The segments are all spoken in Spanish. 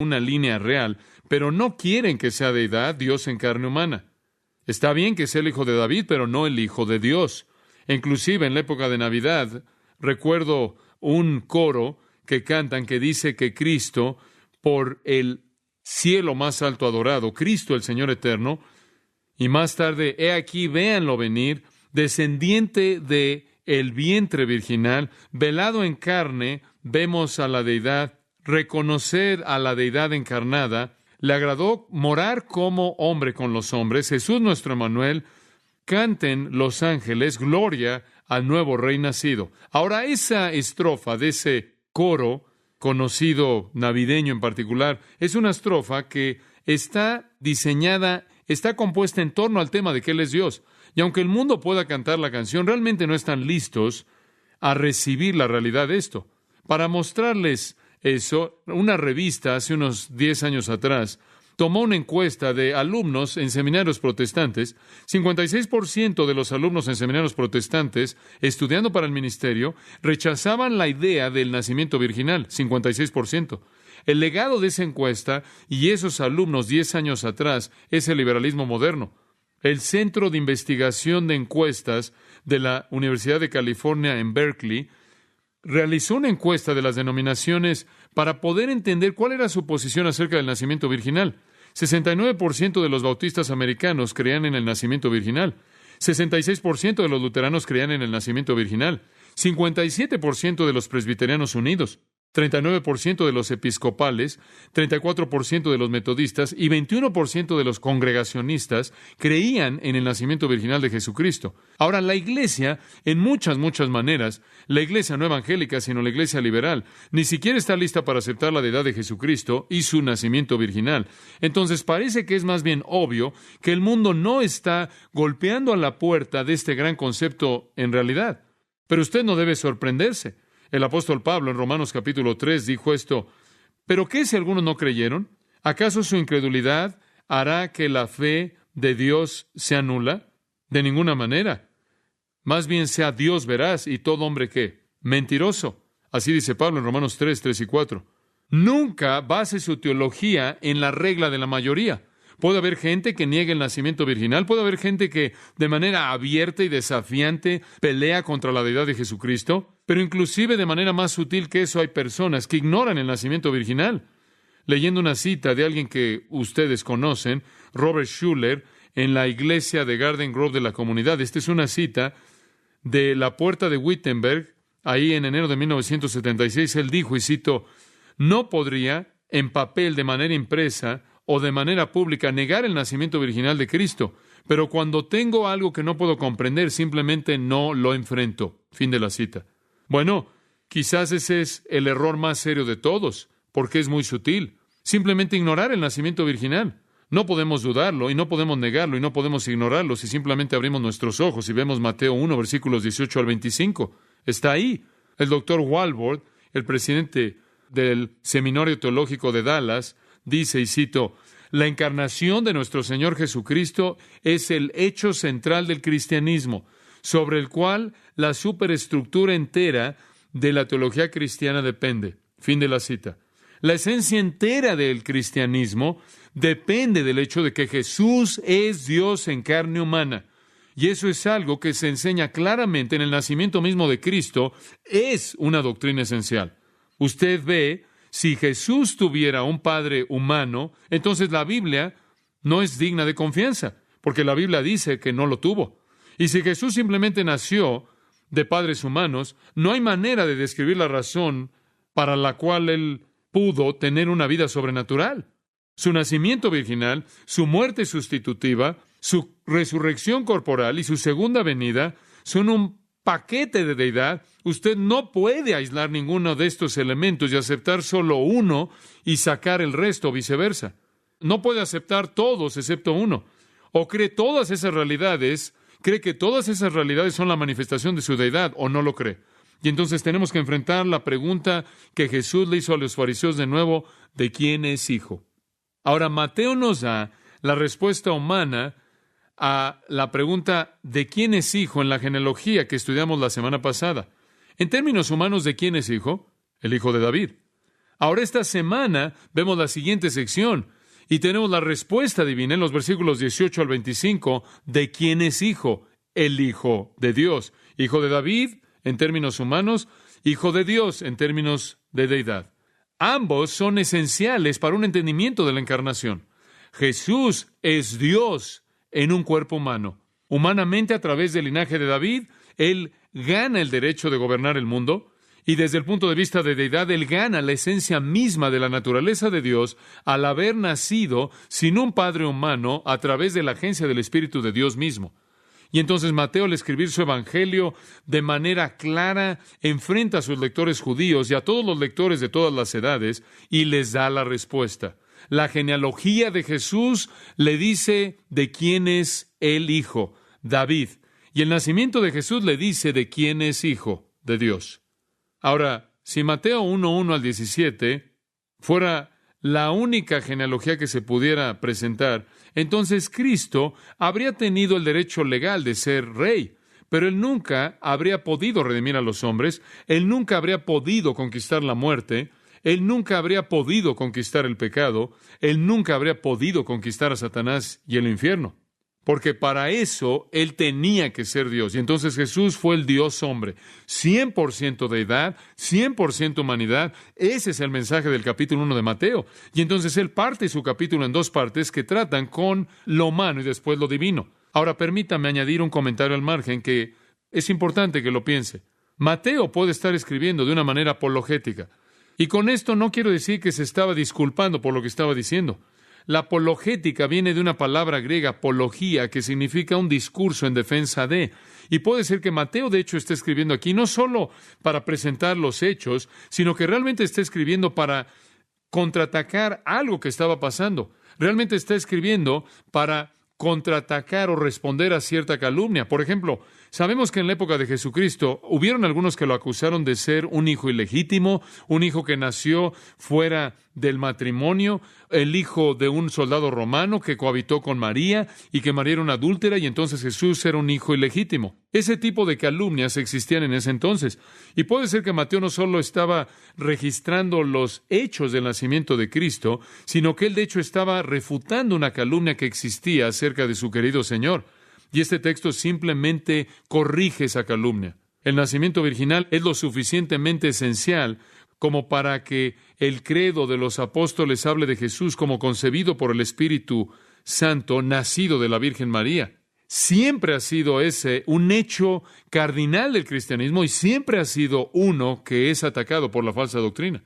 una línea real, pero no quieren que sea deidad, Dios en carne humana. Está bien que sea el hijo de David, pero no el hijo de Dios. Inclusive en la época de Navidad, recuerdo un coro que cantan que dice que Cristo, por el cielo más alto adorado, Cristo el Señor eterno, y más tarde, he aquí, véanlo venir, descendiente de el vientre virginal, velado en carne, vemos a la deidad, reconocer a la deidad encarnada, le agradó morar como hombre con los hombres, Jesús nuestro Emmanuel, canten los ángeles, gloria al nuevo rey nacido. Ahora, esa estrofa de ese coro, conocido navideño en particular, es una estrofa que está diseñada, está compuesta en torno al tema de que Él es Dios. Y aunque el mundo pueda cantar la canción, realmente no están listos a recibir la realidad de esto. Para mostrarles eso, una revista hace unos 10 años atrás tomó una encuesta de alumnos en seminarios protestantes. 56% de los alumnos en seminarios protestantes, estudiando para el ministerio, rechazaban la idea del nacimiento virginal. 56%. El legado de esa encuesta y esos alumnos 10 años atrás es el liberalismo moderno. El Centro de Investigación de Encuestas de la Universidad de California en Berkeley realizó una encuesta de las denominaciones para poder entender cuál era su posición acerca del nacimiento virginal. 69% de los bautistas americanos creían en el nacimiento virginal. 66% de los luteranos creían en el nacimiento virginal. 57% de los presbiterianos unidos. 39% de los episcopales, 34% de los metodistas y 21% de los congregacionistas creían en el nacimiento virginal de Jesucristo. Ahora, la iglesia, en muchas maneras, la iglesia no evangélica, sino la iglesia liberal, ni siquiera está lista para aceptar la deidad de Jesucristo y su nacimiento virginal. Entonces, parece que es más bien obvio que el mundo no está golpeando a la puerta de este gran concepto en realidad. Pero usted no debe sorprenderse. El apóstol Pablo en Romanos capítulo 3 dijo esto: ¿pero qué si algunos no creyeron? ¿Acaso su incredulidad hará que la fe de Dios sea nula? De ninguna manera. Más bien sea Dios veraz y todo hombre ¿qué? Mentiroso. Así dice Pablo en Romanos 3 y 4. Nunca base su teología en la regla de la mayoría. Puede haber gente que niegue el nacimiento virginal, puede haber gente que de manera abierta y desafiante pelea contra la deidad de Jesucristo, pero inclusive de manera más sutil que eso hay personas que ignoran el nacimiento virginal. Leyendo una cita de alguien que ustedes conocen, Robert Schuller, en la iglesia de Garden Grove de la comunidad. Esta es una cita de la puerta de Wittenberg, ahí en enero de 1976. Él dijo, y cito: no podría, en papel de manera impresa o de manera pública, negar el nacimiento virginal de Cristo, pero cuando tengo algo que no puedo comprender, simplemente no lo enfrento. Fin de la cita. Bueno, quizás ese es el error más serio de todos, porque es muy sutil. Simplemente ignorar el nacimiento virginal. No podemos dudarlo, y no podemos negarlo, y no podemos ignorarlo si simplemente abrimos nuestros ojos y vemos Mateo 1, versículos 18 al 25. Está ahí. El doctor Walvoord, el presidente del Seminario Teológico de Dallas, dice, y cito: la encarnación de nuestro Señor Jesucristo es el hecho central del cristianismo, sobre el cual la superestructura entera de la teología cristiana depende. Fin de la cita. La esencia entera del cristianismo depende del hecho de que Jesús es Dios en carne humana. Y eso es algo que se enseña claramente en el nacimiento mismo de Cristo. Es una doctrina esencial. Usted ve, si Jesús tuviera un padre humano, entonces la Biblia no es digna de confianza, porque la Biblia dice que no lo tuvo. Y si Jesús simplemente nació de padres humanos, no hay manera de describir la razón para la cual Él pudo tener una vida sobrenatural. Su nacimiento virginal, su muerte sustitutiva, su resurrección corporal y su segunda venida son un paquete de deidad. Usted no puede aislar ninguno de estos elementos y aceptar solo uno y sacar el resto, o viceversa. No puede aceptar todos excepto uno. O cree todas esas realidades, cree que todas esas realidades son la manifestación de su deidad, o no lo cree. Y entonces tenemos que enfrentar la pregunta que Jesús le hizo a los fariseos de nuevo: ¿de quién es hijo? Ahora, Mateo nos da la respuesta humana a la pregunta ¿de quién es hijo? En la genealogía que estudiamos la semana pasada. En términos humanos, ¿de quién es hijo? El hijo de David. Ahora esta semana vemos la siguiente sección y tenemos la respuesta divina en los versículos 18 al 25 de quién es hijo. El Hijo de Dios. Hijo de David en términos humanos, Hijo de Dios en términos de deidad. Ambos son esenciales para un entendimiento de la encarnación. Jesús es Dios en un cuerpo humano. Humanamente, a través del linaje de David, Él gana el derecho de gobernar el mundo, y desde el punto de vista de deidad, Él gana la esencia misma de la naturaleza de Dios al haber nacido sin un padre humano a través de la agencia del Espíritu de Dios mismo. Y entonces Mateo, al escribir su evangelio de manera clara, enfrenta a sus lectores judíos y a todos los lectores de todas las edades y les da la respuesta. La genealogía de Jesús le dice de quién es el Hijo, David. Y el nacimiento de Jesús le dice de quién es Hijo de Dios. Ahora, si Mateo 1:1 al 17 fuera la única genealogía que se pudiera presentar, entonces Cristo habría tenido el derecho legal de ser rey, pero Él nunca habría podido redimir a los hombres, Él nunca habría podido conquistar la muerte, Él nunca habría podido conquistar el pecado, Él nunca habría podido conquistar a Satanás y el infierno. Porque para eso Él tenía que ser Dios. Y entonces Jesús fue el Dios hombre. 100% deidad, 100% humanidad. Ese es el mensaje del capítulo 1 de Mateo. Y entonces Él parte su capítulo en dos partes que tratan con lo humano y después lo divino. Ahora permítame añadir un comentario al margen que es importante que lo piense. Mateo puede estar escribiendo de una manera apologética. Y con esto no quiero decir que se estaba disculpando por lo que estaba diciendo. La apologética viene de una palabra griega, apología, que significa un discurso en defensa de. Y puede ser que Mateo, de hecho, esté escribiendo aquí no solo para presentar los hechos, sino que realmente está escribiendo para contraatacar algo que estaba pasando. Realmente está escribiendo para contraatacar o responder a cierta calumnia. Por ejemplo, sabemos que en la época de Jesucristo hubieron algunos que lo acusaron de ser un hijo ilegítimo, un hijo que nació fuera del matrimonio, el hijo de un soldado romano que cohabitó con María y que María era una adúltera y entonces Jesús era un hijo ilegítimo. Ese tipo de calumnias existían en ese entonces. Y puede ser que Mateo no solo estaba registrando los hechos del nacimiento de Cristo, sino que él de hecho estaba refutando una calumnia que existía acerca de su querido Señor. Y este texto simplemente corrige esa calumnia. El nacimiento virginal es lo suficientemente esencial como para que el credo de los apóstoles hable de Jesús como concebido por el Espíritu Santo, nacido de la Virgen María. Siempre ha sido ese un hecho cardinal del cristianismo y siempre ha sido uno que es atacado por la falsa doctrina.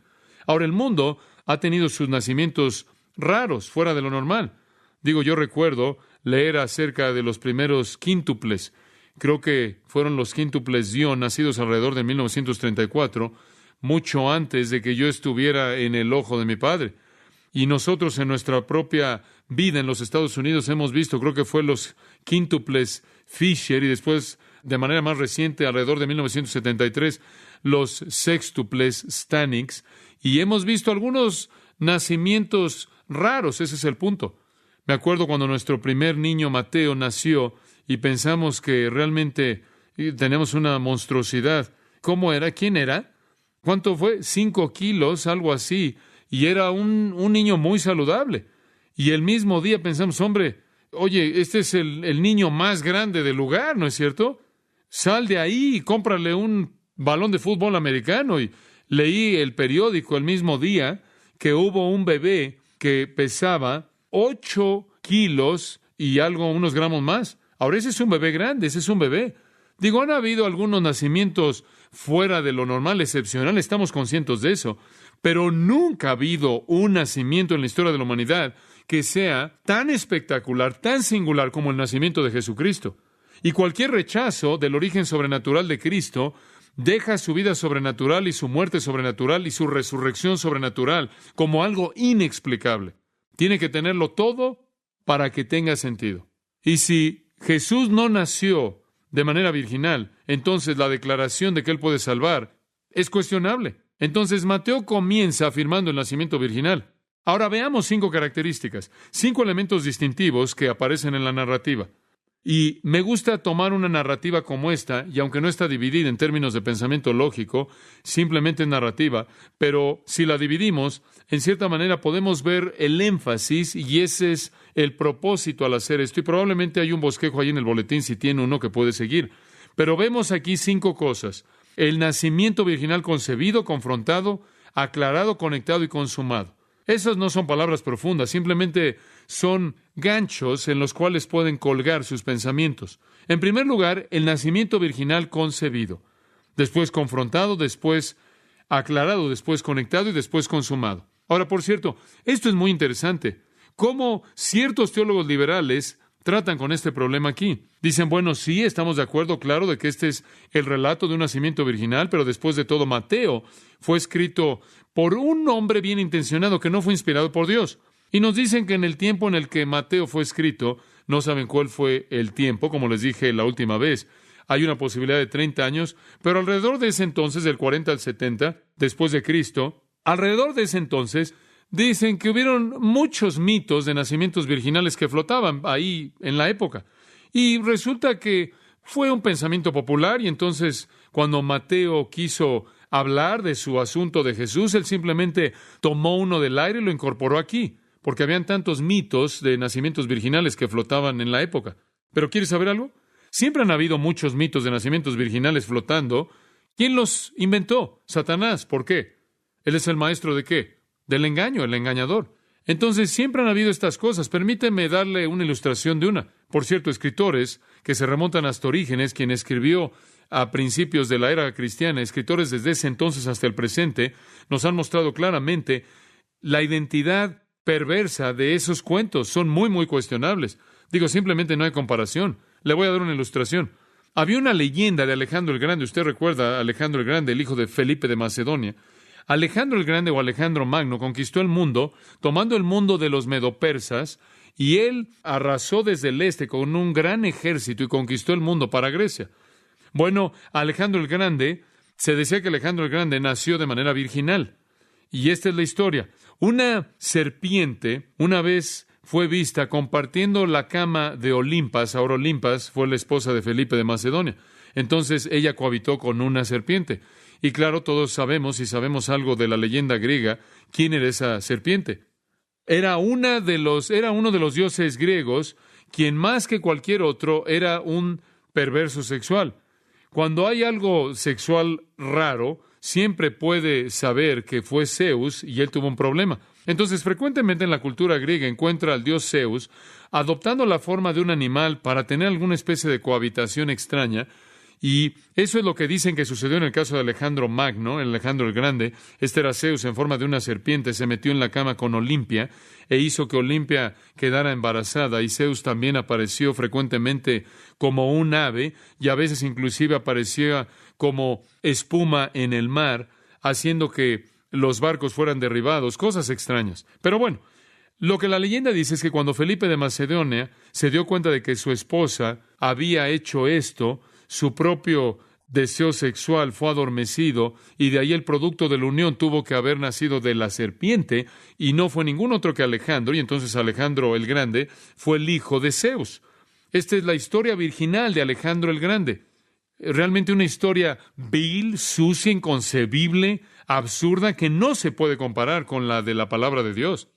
Ahora, el mundo ha tenido sus nacimientos raros, fuera de lo normal. Yo recuerdo leer acerca de los primeros quíntuples. Creo que fueron los quíntuples Dion, nacidos alrededor de 1934, mucho antes de que yo estuviera en el ojo de mi padre. Y nosotros en nuestra propia vida en los Estados Unidos hemos visto, creo que fue los quíntuples Fisher y después, de manera más reciente, alrededor de 1973, los sextuples Stanix. Y hemos visto algunos nacimientos raros, ese es el punto. Me acuerdo cuando nuestro primer niño Mateo nació y pensamos que realmente tenemos una monstruosidad. ¿Cómo era? ¿Quién era? ¿Cuánto fue? 5 kilos, algo así. Y era un niño muy saludable. Y el mismo día pensamos, oye, este es el niño más grande del lugar, ¿no es cierto? Sal de ahí y cómprale un balón de fútbol americano. Y leí el periódico el mismo día que hubo un bebé que pesaba 8 kilos y algo, unos gramos más. Ahora ese es un bebé grande, ese es un bebé. Han habido algunos nacimientos fuera de lo normal, excepcional, estamos conscientes de eso, pero nunca ha habido un nacimiento en la historia de la humanidad que sea tan espectacular, tan singular como el nacimiento de Jesucristo. Y cualquier rechazo del origen sobrenatural de Cristo deja su vida sobrenatural y su muerte sobrenatural y su resurrección sobrenatural como algo inexplicable. Tiene que tenerlo todo para que tenga sentido. Y si Jesús no nació de manera virginal, entonces la declaración de que Él puede salvar es cuestionable. Entonces Mateo comienza afirmando el nacimiento virginal. Ahora veamos 5 características, 5 elementos distintivos que aparecen en la narrativa. Y me gusta tomar una narrativa como esta, y aunque no está dividida en términos de pensamiento lógico, simplemente es narrativa, pero si la dividimos, en cierta manera podemos ver el énfasis, y ese es el propósito al hacer esto, y probablemente hay un bosquejo ahí en el boletín si tiene uno que puede seguir. Pero vemos aquí 5 cosas: el nacimiento virginal concebido, confrontado, aclarado, conectado y consumado. Esas no son palabras profundas, simplemente son ganchos en los cuales pueden colgar sus pensamientos. En primer lugar, el nacimiento virginal concebido, después confrontado, después aclarado, después conectado y después consumado. Ahora, por cierto, esto es muy interesante. Cómo ciertos teólogos liberales tratan con este problema aquí. Dicen, bueno, sí, estamos de acuerdo, claro, de que este es el relato de un nacimiento virginal, pero después de todo, Mateo fue escrito por un hombre bien intencionado que no fue inspirado por Dios. Y nos dicen que en el tiempo en el que Mateo fue escrito, no saben cuál fue el tiempo, como les dije la última vez. Hay una posibilidad de 30 años, pero alrededor de ese entonces, del 40 al 70, después de Cristo, alrededor de ese entonces, dicen que hubieron muchos mitos de nacimientos virginales que flotaban ahí en la época. Y resulta que fue un pensamiento popular, y entonces cuando Mateo quiso hablar de su asunto de Jesús, él simplemente tomó uno del aire y lo incorporó aquí, porque habían tantos mitos de nacimientos virginales que flotaban en la época. ¿Pero quieres saber algo? Siempre han habido muchos mitos de nacimientos virginales flotando. ¿Quién los inventó? Satanás. ¿Por qué? ¿Él es el maestro de qué? Del engaño, el engañador. Entonces, siempre han habido estas cosas. Permíteme darle una ilustración de una. Por cierto, escritores que se remontan hasta Orígenes, quien escribió a principios de la era cristiana, escritores desde ese entonces hasta el presente, nos han mostrado claramente la identidad perversa de esos cuentos. Son muy, muy cuestionables. Digo, simplemente no hay comparación. Le voy a dar una ilustración. Había una leyenda de Alejandro el Grande. Usted recuerda a Alejandro el Grande, el hijo de Felipe de Macedonia. Alejandro el Grande o Alejandro Magno conquistó el mundo, tomando el mundo de los medopersas, y él arrasó desde el este con un gran ejército y conquistó el mundo para Grecia. Bueno, Alejandro el Grande, se decía que Alejandro el Grande nació de manera virginal. Y esta es la historia. Una serpiente una vez fue vista compartiendo la cama de Olimpas. Ahora Olimpas fue la esposa de Felipe de Macedonia. Entonces ella cohabitó con una serpiente. Y claro, todos sabemos, y sabemos algo de la leyenda griega, quién era esa serpiente. Era uno de los dioses griegos, quien más que cualquier otro era un perverso sexual. Cuando hay algo sexual raro, siempre puede saber que fue Zeus y él tuvo un problema. Entonces, frecuentemente en la cultura griega encuentra al dios Zeus adoptando la forma de un animal para tener alguna especie de cohabitación extraña. Y eso es lo que dicen que sucedió en el caso de Alejandro Magno, Alejandro el Grande. Este era Zeus en forma de una serpiente, se metió en la cama con Olimpia e hizo que Olimpia quedara embarazada, y Zeus también apareció frecuentemente como un ave, y a veces inclusive aparecía como espuma en el mar, haciendo que los barcos fueran derribados, cosas extrañas. Pero bueno, lo que la leyenda dice es que cuando Felipe de Macedonia se dio cuenta de que su esposa había hecho esto, su propio deseo sexual fue adormecido, y de ahí el producto de la unión tuvo que haber nacido de la serpiente, y no fue ningún otro que Alejandro, y entonces Alejandro el Grande fue el hijo de Zeus. Esta es la historia virginal de Alejandro el Grande. Realmente una historia vil, sucia, inconcebible, absurda, que no se puede comparar con la de la palabra de Dios.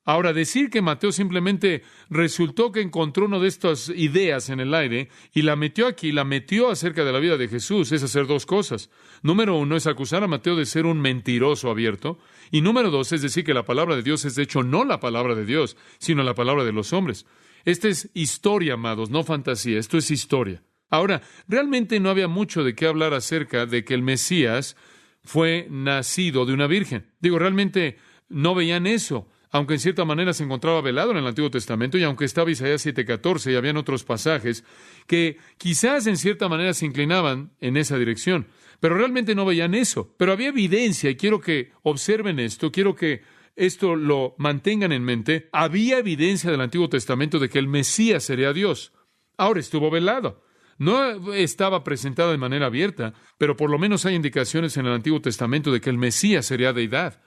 Ahora, decir que Mateo simplemente resultó que encontró una de estas ideas en el aire y la metió aquí, la metió acerca de la vida de Jesús, es hacer dos cosas. Número uno, es acusar a Mateo de ser un mentiroso abierto. Y número dos, es decir que la palabra de Dios es de hecho no la palabra de Dios, sino la palabra de los hombres. Esta es historia, amados, no fantasía, esto es historia. Ahora, realmente no había mucho de qué hablar acerca de que el Mesías fue nacido de una virgen. Digo, realmente no veían eso, aunque en cierta manera se encontraba velado en el Antiguo Testamento, y aunque estaba Isaías 7:14 y habían otros pasajes que quizás en cierta manera se inclinaban en esa dirección, pero realmente no veían eso. Pero había evidencia, y quiero que observen esto, quiero que esto lo mantengan en mente. Había evidencia del Antiguo Testamento de que el Mesías sería Dios. Ahora estuvo velado. No estaba presentado de manera abierta, pero por lo menos hay indicaciones en el Antiguo Testamento de que el Mesías sería deidad.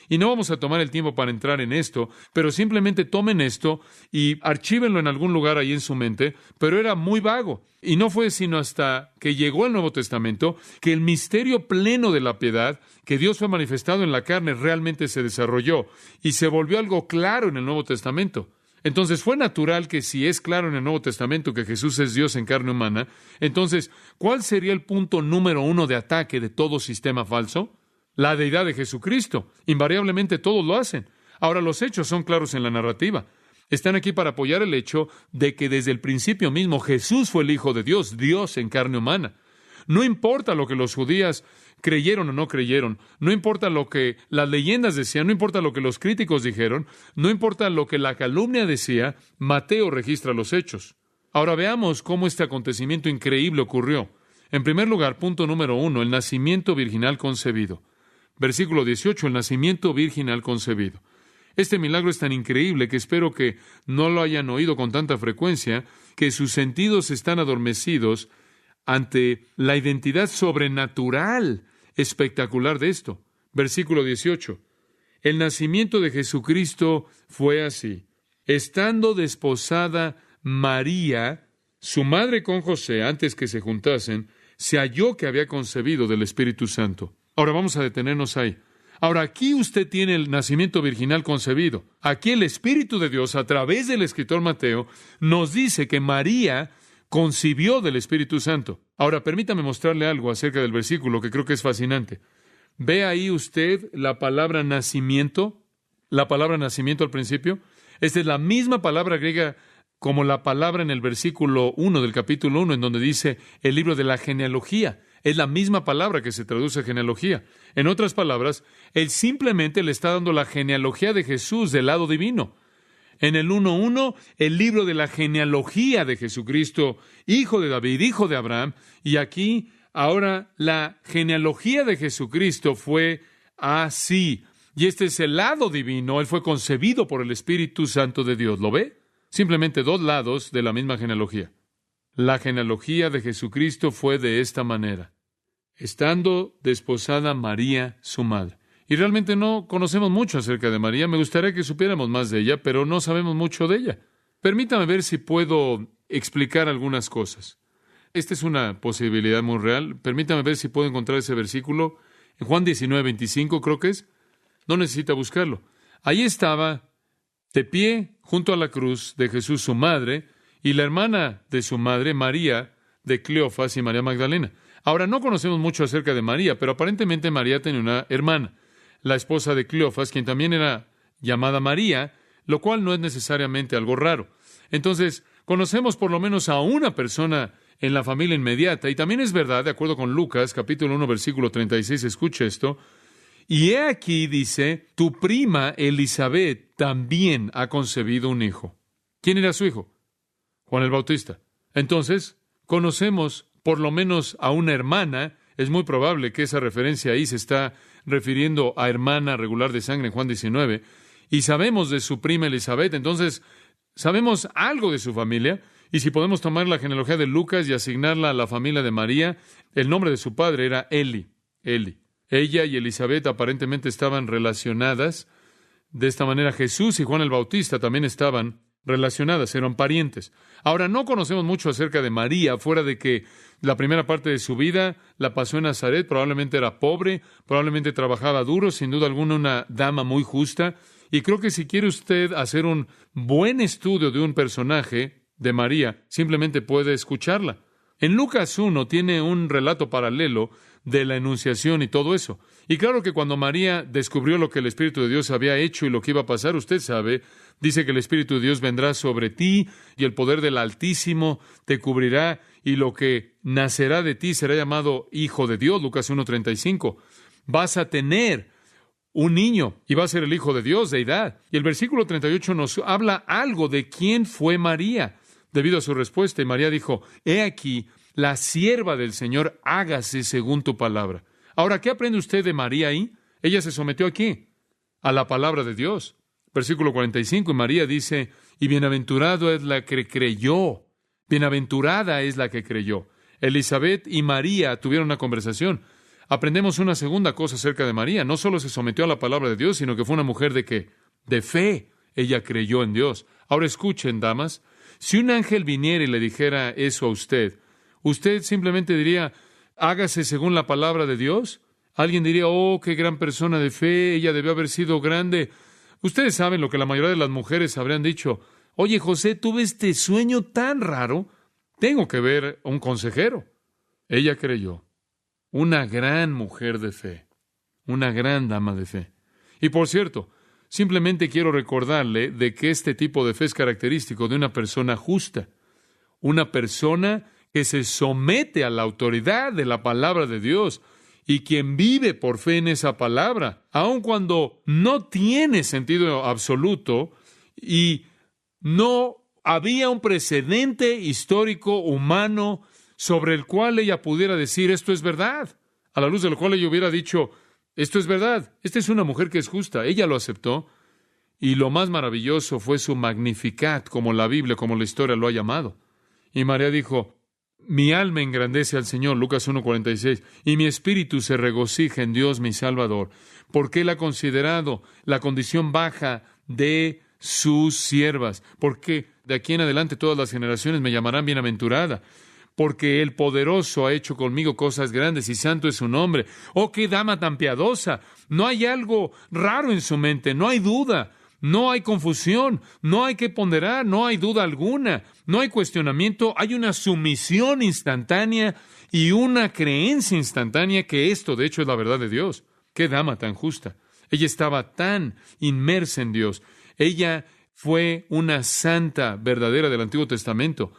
Y no vamos a tomar el tiempo para entrar en esto, pero simplemente tomen esto y archívenlo en algún lugar ahí en su mente, pero era muy vago. Y no fue sino hasta que llegó el Nuevo Testamento que el misterio pleno de la piedad, que Dios fue manifestado en la carne, realmente se desarrolló y se volvió algo claro en el Nuevo Testamento. Entonces fue natural que si es claro en el Nuevo Testamento que Jesús es Dios en carne humana, entonces, ¿cuál sería el punto número 1 de ataque de todo sistema falso? La deidad de Jesucristo. Invariablemente todos lo hacen. Ahora, los hechos son claros en la narrativa. Están aquí para apoyar el hecho de que desde el principio mismo Jesús fue el Hijo de Dios, Dios en carne humana. No importa lo que los judíos creyeron o no creyeron, no importa lo que las leyendas decían, no importa lo que los críticos dijeron, no importa lo que la calumnia decía, Mateo registra los hechos. Ahora veamos cómo este acontecimiento increíble ocurrió. En primer lugar, punto número 1, el nacimiento virginal concebido. Versículo 18, el nacimiento virginal concebido. Este milagro es tan increíble que espero que no lo hayan oído con tanta frecuencia, que sus sentidos están adormecidos ante la identidad sobrenatural, espectacular de esto. Versículo 18. El nacimiento de Jesucristo fue así. Estando desposada María, su madre con José, antes que se juntasen, se halló que había concebido del Espíritu Santo. Ahora vamos a detenernos ahí. Ahora aquí usted tiene el nacimiento virginal concebido. Aquí el Espíritu de Dios, a través del escritor Mateo, nos dice que María concibió del Espíritu Santo. Ahora, permítame mostrarle algo acerca del versículo que creo que es fascinante. ¿Ve ahí usted la palabra nacimiento? La palabra nacimiento al principio. Esta es la misma palabra griega como la palabra en el versículo 1 del capítulo 1, en donde dice el libro de la genealogía. Es la misma palabra que se traduce genealogía. En otras palabras, él simplemente le está dando la genealogía de Jesús del lado divino. En el 1:1, el libro de la genealogía de Jesucristo, hijo de David, hijo de Abraham. Y aquí, ahora, la genealogía de Jesucristo fue así. Y este es el lado divino. Él fue concebido por el Espíritu Santo de Dios. ¿Lo ve? Simplemente dos lados de la misma genealogía. La genealogía de Jesucristo fue de esta manera. Estando desposada María, su madre. Y realmente no conocemos mucho acerca de María. Me gustaría que supiéramos más de ella, pero no sabemos mucho de ella. Permítame ver si puedo explicar algunas cosas. Esta es una posibilidad muy real. Permítame ver si puedo encontrar ese versículo. En Juan 19:25, creo que es. No necesita buscarlo. Ahí estaba, de pie, junto a la cruz de Jesús, su madre, y la hermana de su madre, María, de Cleofas y María Magdalena. Ahora, no conocemos mucho acerca de María, pero aparentemente María tenía una hermana, la esposa de Cleofas, quien también era llamada María, lo cual no es necesariamente algo raro. Entonces, conocemos por lo menos a una persona en la familia inmediata, y también es verdad, de acuerdo con Lucas, capítulo 1, versículo 36, escuche esto, y he aquí, dice, tu prima Elizabeth también ha concebido un hijo. ¿Quién era su hijo? Juan el Bautista. Entonces, conocemos por lo menos a una hermana. Es muy probable que esa referencia ahí se está refiriendo a hermana regular de sangre en Juan 19. Y sabemos de su prima Elizabeth. Entonces, sabemos algo de su familia. Y si podemos tomar la genealogía de Lucas y asignarla a la familia de María, el nombre de su padre era Eli. Ella y Elizabeth aparentemente estaban relacionadas. De esta manera, Jesús y Juan el Bautista también estaban relacionadas, eran parientes. Ahora, no conocemos mucho acerca de María, fuera de que la primera parte de su vida la pasó en Nazaret. Probablemente era pobre, probablemente trabajaba duro, sin duda alguna una dama muy justa. Y creo que si quiere usted hacer un buen estudio de un personaje de María, simplemente puede escucharla. En Lucas 1 tiene un relato paralelo de la Anunciación y todo eso. Y claro que cuando María descubrió lo que el Espíritu de Dios había hecho y lo que iba a pasar, usted sabe, dice que el Espíritu de Dios vendrá sobre ti y el poder del Altísimo te cubrirá y lo que nacerá de ti será llamado Hijo de Dios, Lucas 1:35. Vas a tener un niño y va a ser el Hijo de Dios, deidad. Y el versículo 38 nos habla algo de quién fue María, debido a su respuesta. Y María dijo, he aquí, la sierva del Señor, hágase según tu palabra. Ahora, ¿qué aprende usted de María ahí? Ella se sometió aquí, a la palabra de Dios. Versículo 45, y María dice, y bienaventurado es la que creyó. Bienaventurada es la que creyó. Elizabeth y María tuvieron una conversación. aprendemos una segunda cosa acerca de María. No solo se sometió a la palabra de Dios, sino que fue una mujer ¿de qué? De fe. Ella creyó en Dios. Ahora escuchen, damas, si un ángel viniera y le dijera eso a usted, usted simplemente diría, hágase según la palabra de Dios. Alguien diría, oh, qué gran persona de fe, ella debió haber sido grande. Ustedes saben lo que la mayoría de las mujeres habrían dicho. Oye, José, tuve este sueño tan raro, tengo que ver a un consejero. Ella creyó. Una gran mujer de fe, una gran dama de fe. Y por cierto, simplemente quiero recordarle de que este tipo de fe es característico de una persona justa, una persona que se somete a la autoridad de la palabra de Dios y quien vive por fe en esa palabra, aun cuando no tiene sentido absoluto y no había un precedente histórico humano sobre el cual ella pudiera decir, esto es verdad, a la luz de lo cual ella hubiera dicho, esto es verdad, esta es una mujer que es justa. Ella lo aceptó, y lo más maravilloso fue su Magnificat, como la Biblia, como la historia lo ha llamado. Y María dijo, mi alma engrandece al Señor, Lucas 1:46, y mi espíritu se regocija en Dios mi Salvador, porque Él ha considerado la condición baja de sus siervas, porque de aquí en adelante todas las generaciones me llamarán bienaventurada, porque el poderoso ha hecho conmigo cosas grandes y santo es su nombre. ¡Oh, qué dama tan piadosa! No hay algo raro en su mente, no hay duda, no hay confusión, no hay que ponderar, no hay duda alguna, no hay cuestionamiento, hay una sumisión instantánea y una creencia instantánea que esto, de hecho, es la verdad de Dios. ¡Qué dama tan justa! Ella estaba tan inmersa en Dios. Ella fue una santa verdadera del Antiguo Testamento,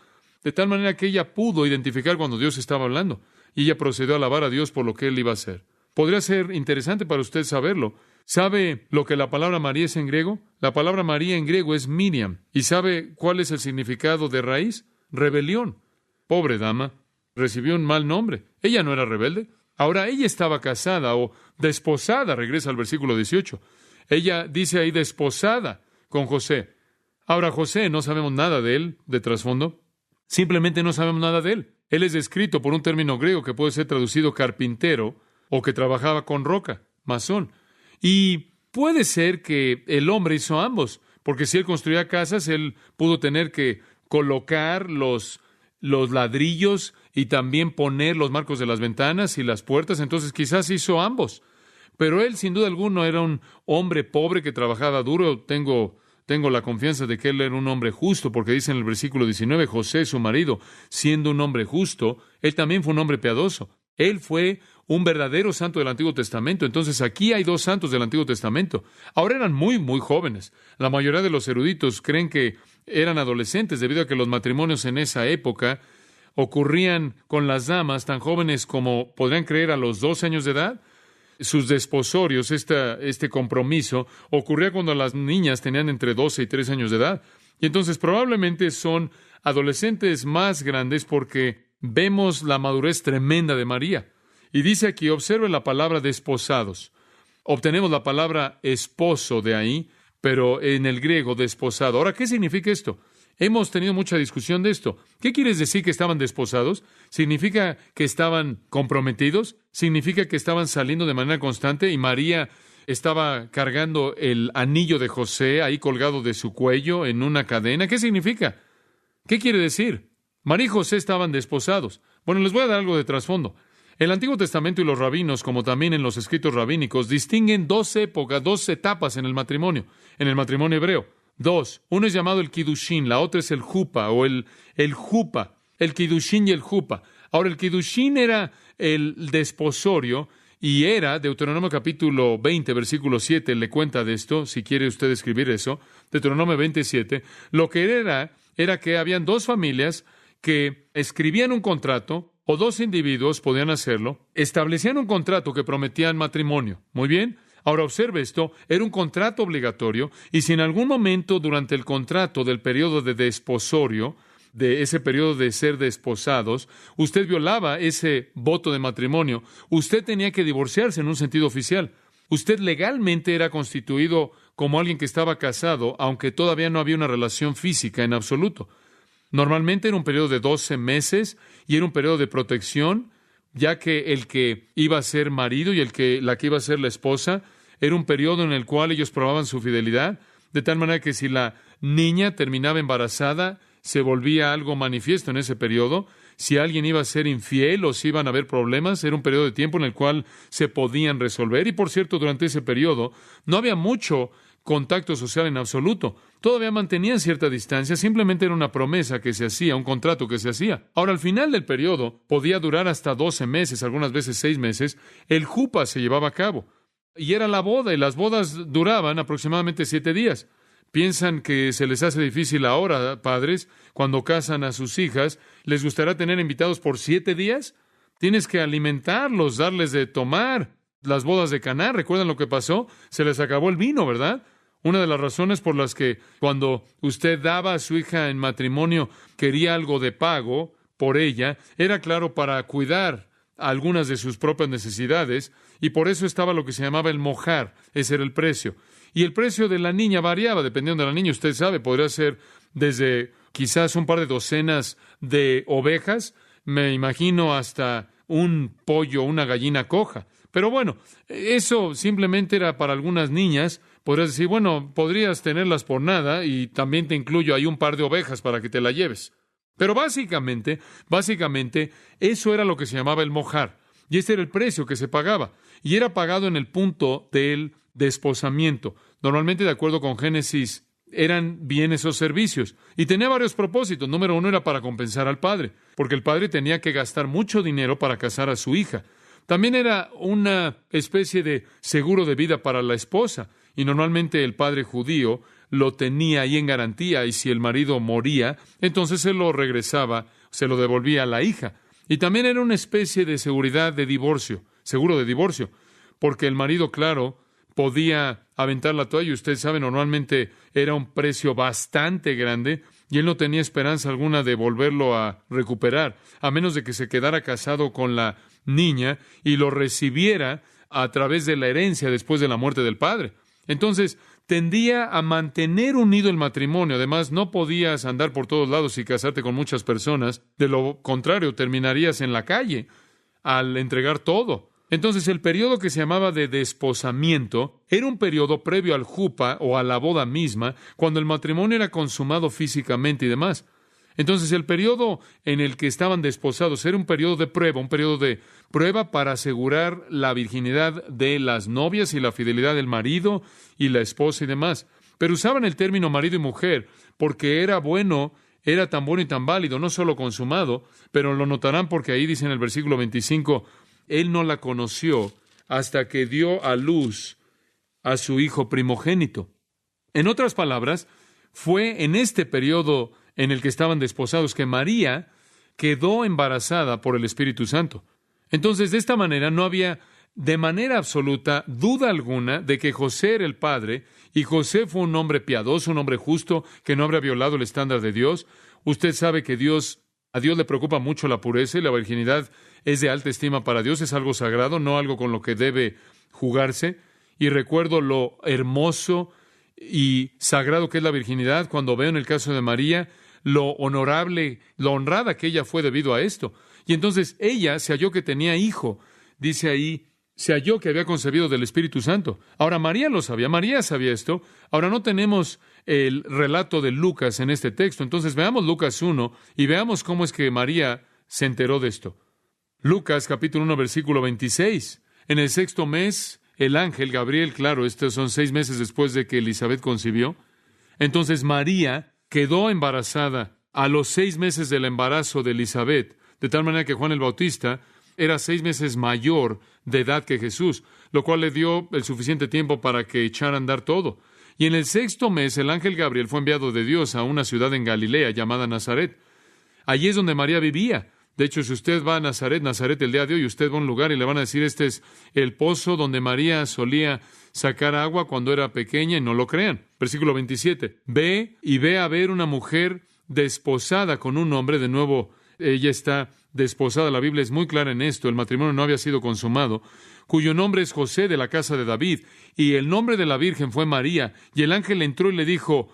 de tal manera que ella pudo identificar cuando Dios estaba hablando, y ella procedió a alabar a Dios por lo que Él iba a hacer. Podría ser interesante para usted saberlo. ¿Sabe lo que la palabra María es en griego? La palabra María en griego es Miriam. ¿Y sabe cuál es el significado de raíz? Rebelión. Pobre dama, recibió un mal nombre. Ella no era rebelde. Ahora, ella estaba casada o desposada, regresa al versículo 18. Ella dice ahí desposada con José. Ahora, José, no sabemos nada de él, de trasfondo. Simplemente no sabemos nada de él. Él es descrito por un término griego que puede ser traducido carpintero o que trabajaba con roca, masón. Y puede ser que el hombre hizo ambos, porque si él construía casas, él pudo tener que colocar los ladrillos y también poner los marcos de las ventanas y las puertas, entonces quizás hizo ambos. Pero él, sin duda alguna, era un hombre pobre que trabajaba duro. Tengo la confianza de que él era un hombre justo, porque dice en el versículo 19, José, su marido, siendo un hombre justo, él también fue un hombre piadoso. Él fue un verdadero santo del Antiguo Testamento. Entonces aquí hay dos santos del Antiguo Testamento. Ahora eran muy, muy jóvenes. La mayoría de los eruditos creen que eran adolescentes debido a que los matrimonios en esa época ocurrían con las damas tan jóvenes como podrían creer a los 12 años de edad. Sus desposorios, este compromiso, ocurría cuando las niñas tenían entre 12 y 13 años de edad. Y entonces probablemente son adolescentes más grandes porque vemos la madurez tremenda de María. Y dice aquí, observe la palabra desposados. Obtenemos la palabra esposo de ahí, pero en el griego desposado. Ahora, ¿qué significa esto? Hemos tenido mucha discusión de esto. ¿Qué quiere decir que estaban desposados? ¿Significa que estaban comprometidos? ¿Significa que estaban saliendo de manera constante y María estaba cargando el anillo de José ahí colgado de su cuello en una cadena? ¿Qué significa? ¿Qué quiere decir? María y José estaban desposados. Bueno, les voy a dar algo de trasfondo. El Antiguo Testamento y los rabinos, como también en los escritos rabínicos, distinguen dos épocas, dos etapas en el matrimonio hebreo. Dos. Uno es llamado el Kiddushin, la otra es el Jupa o el Jupa, el Kiddushin y el Jupa. Ahora, el Kiddushin era el desposorio y era, Deuteronomio capítulo 20, versículo 7, le cuenta de esto, si quiere usted escribir eso, Deuteronomio 27, lo que era que habían dos familias que escribían un contrato, o dos individuos podían hacerlo, establecían un contrato que prometían matrimonio. Muy bien. Ahora observe esto, era un contrato obligatorio, y si en algún momento durante el contrato del periodo de desposorio, de ese periodo de ser desposados, usted violaba ese voto de matrimonio, usted tenía que divorciarse en un sentido oficial. Usted legalmente era constituido como alguien que estaba casado, aunque todavía no había una relación física en absoluto. Normalmente era un periodo de 12 meses y era un periodo de protección ya que el que iba a ser marido y la que iba a ser la esposa era un periodo en el cual ellos probaban su fidelidad, de tal manera que si la niña terminaba embarazada, se volvía algo manifiesto en ese periodo. Si alguien iba a ser infiel o si iban a haber problemas, era un periodo de tiempo en el cual se podían resolver. Y por cierto, durante ese periodo no había mucho contacto social en absoluto. Todavía mantenían cierta distancia, simplemente era una promesa que se hacía, un contrato que se hacía. Ahora, al final del periodo, podía durar hasta 12 meses, algunas veces 6 meses, el jupa se llevaba a cabo. Y era la boda, y las bodas duraban aproximadamente 7 días. ¿Piensan que se les hace difícil ahora, padres, cuando casan a sus hijas? ¿Les gustará tener invitados por 7 días? Tienes que alimentarlos, darles de tomar. Las bodas de Caná, ¿recuerdan lo que pasó? Se les acabó el vino, ¿verdad? Una de las razones por las que cuando usted daba a su hija en matrimonio quería algo de pago por ella, era claro para cuidar algunas de sus propias necesidades, y por eso estaba lo que se llamaba el mojar. Ese era el precio. Y el precio de la niña variaba, dependiendo de la niña. Usted sabe, podría ser desde quizás un par de docenas de ovejas, me imagino hasta un pollo, una gallina coja. Pero bueno, eso simplemente era para algunas niñas. Podrías decir, bueno, podrías tenerlas por nada y también te incluyo ahí un par de ovejas para que te la lleves. Pero básicamente, eso era lo que se llamaba el mojar. Y este era el precio que se pagaba. Y era pagado en el punto del desposamiento. Normalmente, de acuerdo con Génesis, eran bienes o servicios. Y tenía varios propósitos. Número 1 era para compensar al padre, porque el padre tenía que gastar mucho dinero para casar a su hija. También era una especie de seguro de vida para la esposa. Y normalmente el padre judío lo tenía ahí en garantía, y si el marido moría, entonces se lo regresaba, se lo devolvía a la hija. Y también era una especie de seguridad de divorcio, seguro de divorcio, porque el marido, claro, podía aventar la toalla. Usted sabe, normalmente era un precio bastante grande y él no tenía esperanza alguna de volverlo a recuperar, a menos de que se quedara casado con la niña y lo recibiera a través de la herencia después de la muerte del padre. Entonces, tendía a mantener unido el matrimonio. Además, no podías andar por todos lados y casarte con muchas personas. De lo contrario, terminarías en la calle al entregar todo. Entonces, el periodo que se llamaba de desposamiento era un periodo previo al jupa o a la boda misma, cuando el matrimonio era consumado físicamente y demás. Entonces, el periodo en el que estaban desposados era un periodo de prueba para asegurar la virginidad de las novias y la fidelidad del marido y la esposa y demás. Pero usaban el término marido y mujer porque era tan bueno y tan válido, no solo consumado, pero lo notarán porque ahí dice en el versículo 25, él no la conoció hasta que dio a luz a su hijo primogénito. En otras palabras, fue en este periodo en el que estaban desposados que María quedó embarazada por el Espíritu Santo. Entonces, de esta manera, no había de manera absoluta duda alguna de que José era el padre, y José fue un hombre piadoso, un hombre justo, que no habría violado el estándar de Dios. Usted sabe que a Dios le preocupa mucho la pureza, y la virginidad es de alta estima para Dios, es algo sagrado, no algo con lo que debe jugarse. Y recuerdo lo hermoso y sagrado que es la virginidad cuando veo en el caso de María lo honorable, lo honrada que ella fue debido a esto. Y entonces ella se halló que tenía hijo. Dice ahí, se halló que había concebido del Espíritu Santo. Ahora María lo sabía, María sabía esto. Ahora no tenemos el relato de Lucas en este texto. Entonces veamos Lucas 1 y veamos cómo es que María se enteró de esto. Lucas capítulo 1 versículo 26. En el 6º mes, el ángel Gabriel, claro, estos son 6 meses después de que Elisabet concibió. Entonces María quedó embarazada a los 6 meses del embarazo de Elisabet, de tal manera que Juan el Bautista era 6 meses mayor de edad que Jesús, lo cual le dio el suficiente tiempo para que echara a andar todo. Y en el 6º mes, el ángel Gabriel fue enviado de Dios a una ciudad en Galilea llamada Nazaret. Allí es donde María vivía. De hecho, si usted va a Nazaret el día de hoy, usted va a un lugar y le van a decir, este es el pozo donde María solía sacar agua cuando era pequeña, y no lo crean. Versículo 27. Ve a ver una mujer desposada con un hombre. De nuevo, ella está desposada. La Biblia es muy clara en esto. El matrimonio no había sido consumado. Cuyo nombre es José, de la casa de David. Y el nombre de la Virgen fue María. Y el ángel entró y le dijo,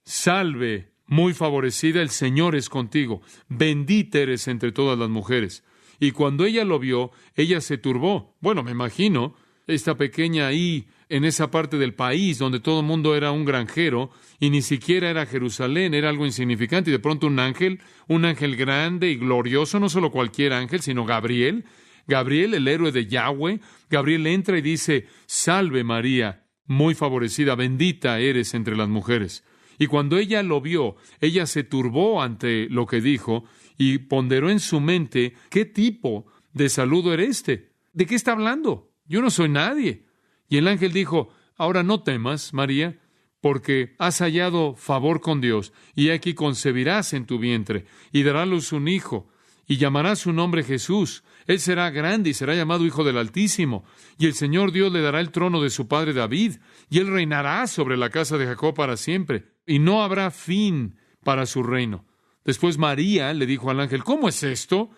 salve, muy favorecida, el Señor es contigo. Bendita eres entre todas las mujeres. Y cuando ella lo vio, ella se turbó. Bueno, me imagino esta pequeña ahí en esa parte del país donde todo el mundo era un granjero y ni siquiera era Jerusalén, era algo insignificante. Y de pronto un ángel grande y glorioso, no solo cualquier ángel, sino Gabriel, el héroe de Yahweh. Gabriel entra y dice: salve María, muy favorecida, bendita eres entre las mujeres. Y cuando ella lo vio, ella se turbó ante lo que dijo y ponderó en su mente: ¿qué tipo de saludo era este? ¿De qué está hablando? Yo no soy nadie. Y el ángel dijo: ahora no temas, María, porque has hallado favor con Dios, y aquí concebirás en tu vientre, y dará a luz un hijo, y llamarás su nombre Jesús. Él será grande y será llamado Hijo del Altísimo, y el Señor Dios le dará el trono de su padre David, y él reinará sobre la casa de Jacob para siempre, y no habrá fin para su reino. Después María le dijo al ángel: ¿cómo es esto,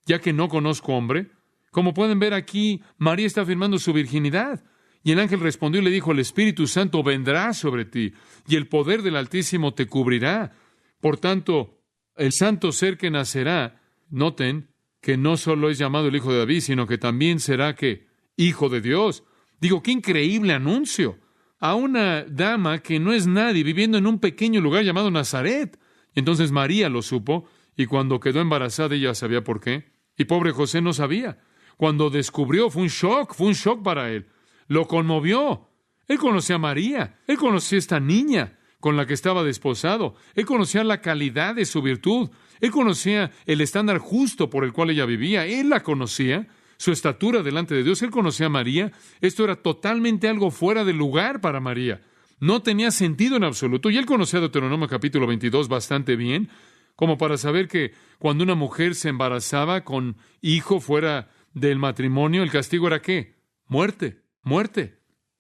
ya que no conozco hombre? Como pueden ver aquí, María está afirmando su virginidad. Y el ángel respondió y le dijo: el Espíritu Santo vendrá sobre ti, y el poder del Altísimo te cubrirá. Por tanto, el santo ser que nacerá, noten que no solo es llamado el Hijo de David, sino que también será que Hijo de Dios. Digo, qué increíble anuncio. A una dama que no es nadie, viviendo en un pequeño lugar llamado Nazaret. Entonces María lo supo, y cuando quedó embarazada ella sabía por qué. Y pobre José no sabía. Cuando descubrió, fue un shock para él. Lo conmovió. Él conocía a María, él conocía a esta niña con la que estaba desposado, él conocía la calidad de su virtud, él conocía el estándar justo por el cual ella vivía, él la conocía, su estatura delante de Dios, él conocía a María. Esto era totalmente algo fuera de lugar para María. No tenía sentido en absoluto, y él conocía Deuteronomio capítulo 22 bastante bien, como para saber que cuando una mujer se embarazaba con hijo fuera del matrimonio, el castigo era ¿qué? Muerte.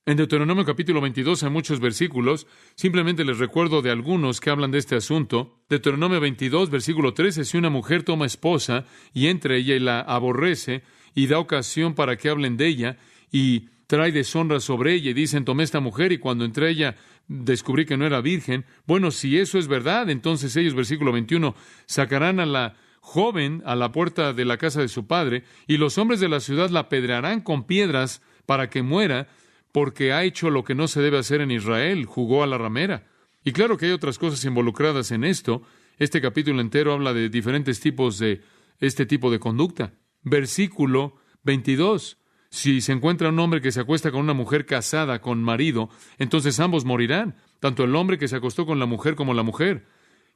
En Deuteronomio capítulo 22 hay muchos versículos. Simplemente les recuerdo de algunos que hablan de este asunto. Deuteronomio 22, versículo 13: si una mujer toma esposa y entra ella y la aborrece y da ocasión para que hablen de ella y trae deshonra sobre ella y dicen: tomé esta mujer y cuando entré ella descubrí que no era virgen. Bueno, si eso es verdad, entonces ellos, versículo 21, sacarán a la joven a la puerta de la casa de su padre, y los hombres de la ciudad la apedrearán con piedras para que muera, porque ha hecho lo que no se debe hacer en Israel, jugó a la ramera. Y claro que hay otras cosas involucradas en esto. Este capítulo entero habla de diferentes tipos de este tipo de conducta. Versículo 22. Si se encuentra un hombre que se acuesta con una mujer casada con marido, entonces ambos morirán, tanto el hombre que se acostó con la mujer como la mujer.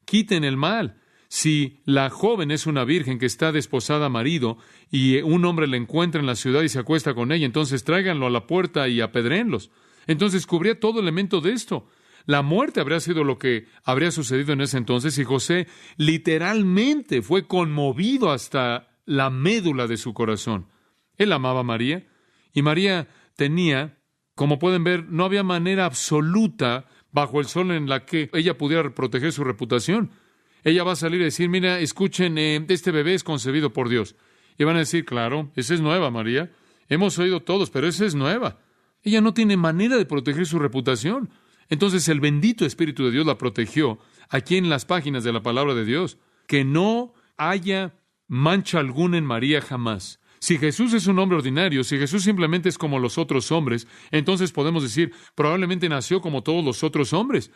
Quiten el mal. Si la joven es una virgen que está desposada a marido y un hombre la encuentra en la ciudad y se acuesta con ella, entonces tráiganlo a la puerta y apedréenlos. Entonces cubría todo elemento de esto. La muerte habría sido lo que habría sucedido en ese entonces, y José literalmente fue conmovido hasta la médula de su corazón. Él amaba a María, y María tenía, como pueden ver, no había manera absoluta bajo el sol en la que ella pudiera proteger su reputación. Ella va a salir y decir: mira, escuchen, este bebé es concebido por Dios. Y van a decir: claro, esa es nueva, María. Hemos oído todos, pero esa es nueva. Ella no tiene manera de proteger su reputación. Entonces el bendito Espíritu de Dios la protegió aquí en las páginas de la palabra de Dios. Que no haya mancha alguna en María jamás. Si Jesús es un hombre ordinario, si Jesús simplemente es como los otros hombres, entonces podemos decir: probablemente nació como todos los otros hombres.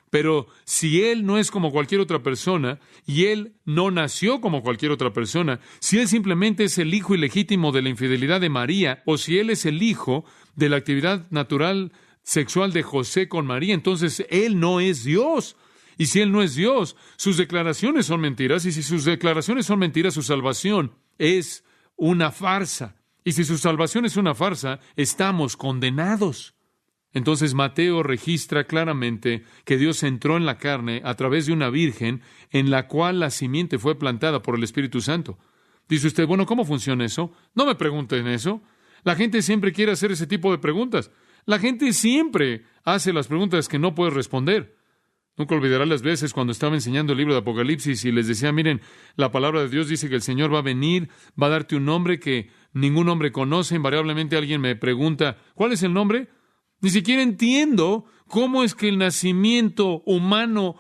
Pero si Él no es como cualquier otra persona, y Él no nació como cualquier otra persona, si Él simplemente es el hijo ilegítimo de la infidelidad de María, o si Él es el hijo de la actividad natural sexual de José con María, entonces Él no es Dios. Y si Él no es Dios, sus declaraciones son mentiras, y si sus declaraciones son mentiras, su salvación es una farsa. Y si su salvación es una farsa, estamos condenados. Entonces Mateo registra claramente que Dios entró en la carne a través de una virgen en la cual la simiente fue plantada por el Espíritu Santo. Dice usted: bueno, ¿cómo funciona eso? No me pregunten eso. La gente siempre quiere hacer ese tipo de preguntas. La gente siempre hace las preguntas que no puede responder. Nunca olvidaré las veces cuando estaba enseñando el libro de Apocalipsis y les decía: miren, la palabra de Dios dice que el Señor va a venir, va a darte un nombre que ningún hombre conoce. Invariablemente alguien me pregunta: ¿cuál es el nombre? Ni siquiera entiendo cómo es que el nacimiento humano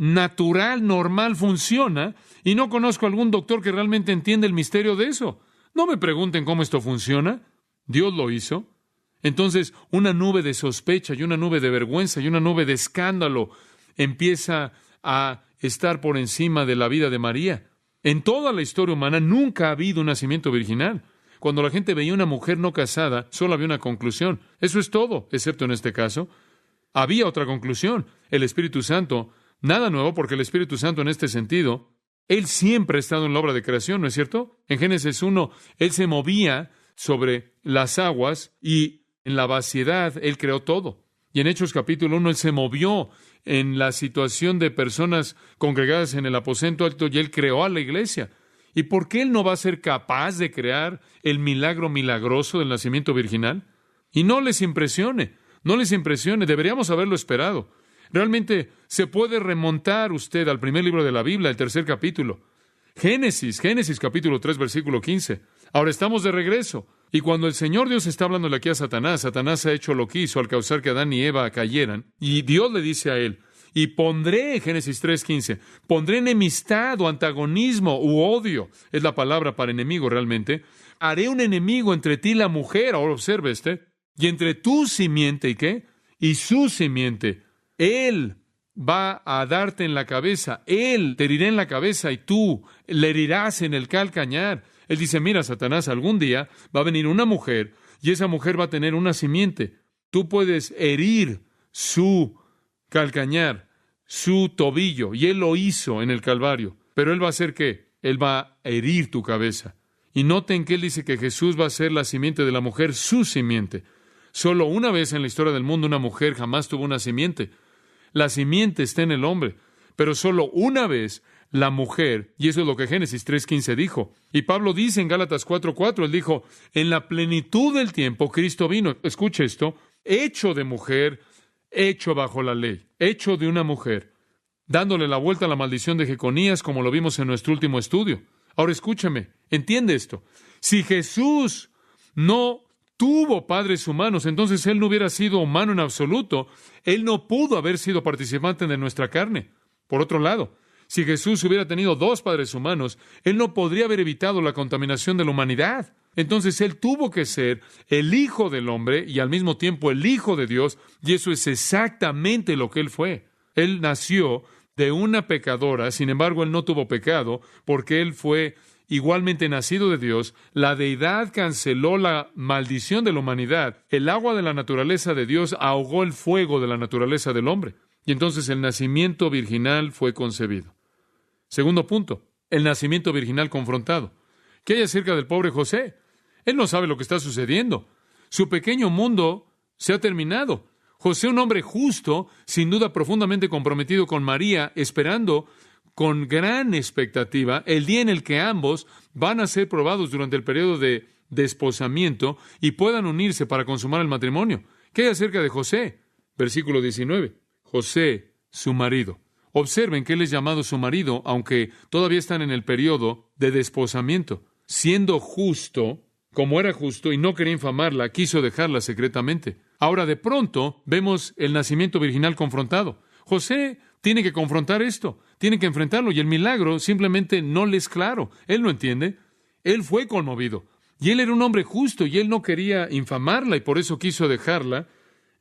natural, normal funciona, y no conozco algún doctor que realmente entienda el misterio de eso. No me pregunten cómo esto funciona. Dios lo hizo. Entonces, una nube de sospecha y una nube de vergüenza y una nube de escándalo empieza a estar por encima de la vida de María. En toda la historia humana nunca ha habido un nacimiento virginal. Cuando la gente veía una mujer no casada, solo había una conclusión. Eso es todo, excepto en este caso. Había otra conclusión. El Espíritu Santo, nada nuevo, porque el Espíritu Santo en este sentido, Él siempre ha estado en la obra de creación, ¿no es cierto? En Génesis 1, Él se movía sobre las aguas y en la vaciedad Él creó todo. Y en Hechos capítulo 1, Él se movió en la situación de personas congregadas en el aposento alto y Él creó a la iglesia. ¿Y por qué Él no va a ser capaz de crear el milagro milagroso del nacimiento virginal? Y no les impresione, deberíamos haberlo esperado. Realmente se puede remontar usted al primer libro de la Biblia, el tercer capítulo. Génesis capítulo 3, versículo 15. Ahora estamos de regreso. Y cuando el Señor Dios está hablándole aquí a Satanás ha hecho lo que hizo al causar que Adán y Eva cayeran. Y Dios le dice a él, y pondré, Génesis 3:15, pondré enemistad o antagonismo u odio, es la palabra para enemigo realmente. Haré un enemigo entre ti y la mujer, ahora observe y entre tu simiente, ¿y qué? Y su simiente. Él va a darte en la cabeza, Él te herirá en la cabeza y tú le herirás en el calcañar. Él dice, mira, Satanás, algún día va a venir una mujer y esa mujer va a tener una simiente. Tú puedes herir su calcañar, su tobillo, y Él lo hizo en el Calvario. Pero Él va a hacer ¿qué? Él va a herir tu cabeza. Y noten que Él dice que Jesús va a ser la simiente de la mujer, su simiente. Solo una vez en la historia del mundo una mujer jamás tuvo una simiente. La simiente está en el hombre, pero solo una vez la mujer, y eso es lo que Génesis 3:15 dijo. Y Pablo dice en Gálatas 4:4, él dijo, en la plenitud del tiempo Cristo vino, escuche esto, hecho de mujer, hecho bajo la ley, hecho de una mujer, dándole la vuelta a la maldición de Jeconías, como lo vimos en nuestro último estudio. Ahora escúcheme, entiende esto. Si Jesús no tuvo padres humanos, entonces Él no hubiera sido humano en absoluto. Él no pudo haber sido participante de nuestra carne. Por otro lado, si Jesús hubiera tenido dos padres humanos, Él no podría haber evitado la contaminación de la humanidad. Entonces Él tuvo que ser el Hijo del hombre y al mismo tiempo el Hijo de Dios, y eso es exactamente lo que Él fue. Él nació de una pecadora, sin embargo Él no tuvo pecado, porque Él fue igualmente nacido de Dios. La deidad canceló la maldición de la humanidad. El agua de la naturaleza de Dios ahogó el fuego de la naturaleza del hombre. Y entonces el nacimiento virginal fue concebido. Segundo punto, el nacimiento virginal confrontado. ¿Qué hay acerca del pobre José? Él no sabe lo que está sucediendo. Su pequeño mundo se ha terminado. José, un hombre justo, sin duda profundamente comprometido con María, esperando con gran expectativa el día en el que ambos van a ser probados durante el periodo de desposamiento y puedan unirse para consumar el matrimonio. ¿Qué hay acerca de José? Versículo 19. José, su marido. Observen que él es llamado su marido, aunque todavía están en el periodo de desposamiento. Siendo justo, como era justo y no quería infamarla, quiso dejarla secretamente. Ahora, de pronto, vemos el nacimiento virginal confrontado. José tiene que confrontar esto, tiene que enfrentarlo, y el milagro simplemente no le es claro. Él no entiende. Él fue conmovido, y él era un hombre justo, y él no quería infamarla, y por eso quiso dejarla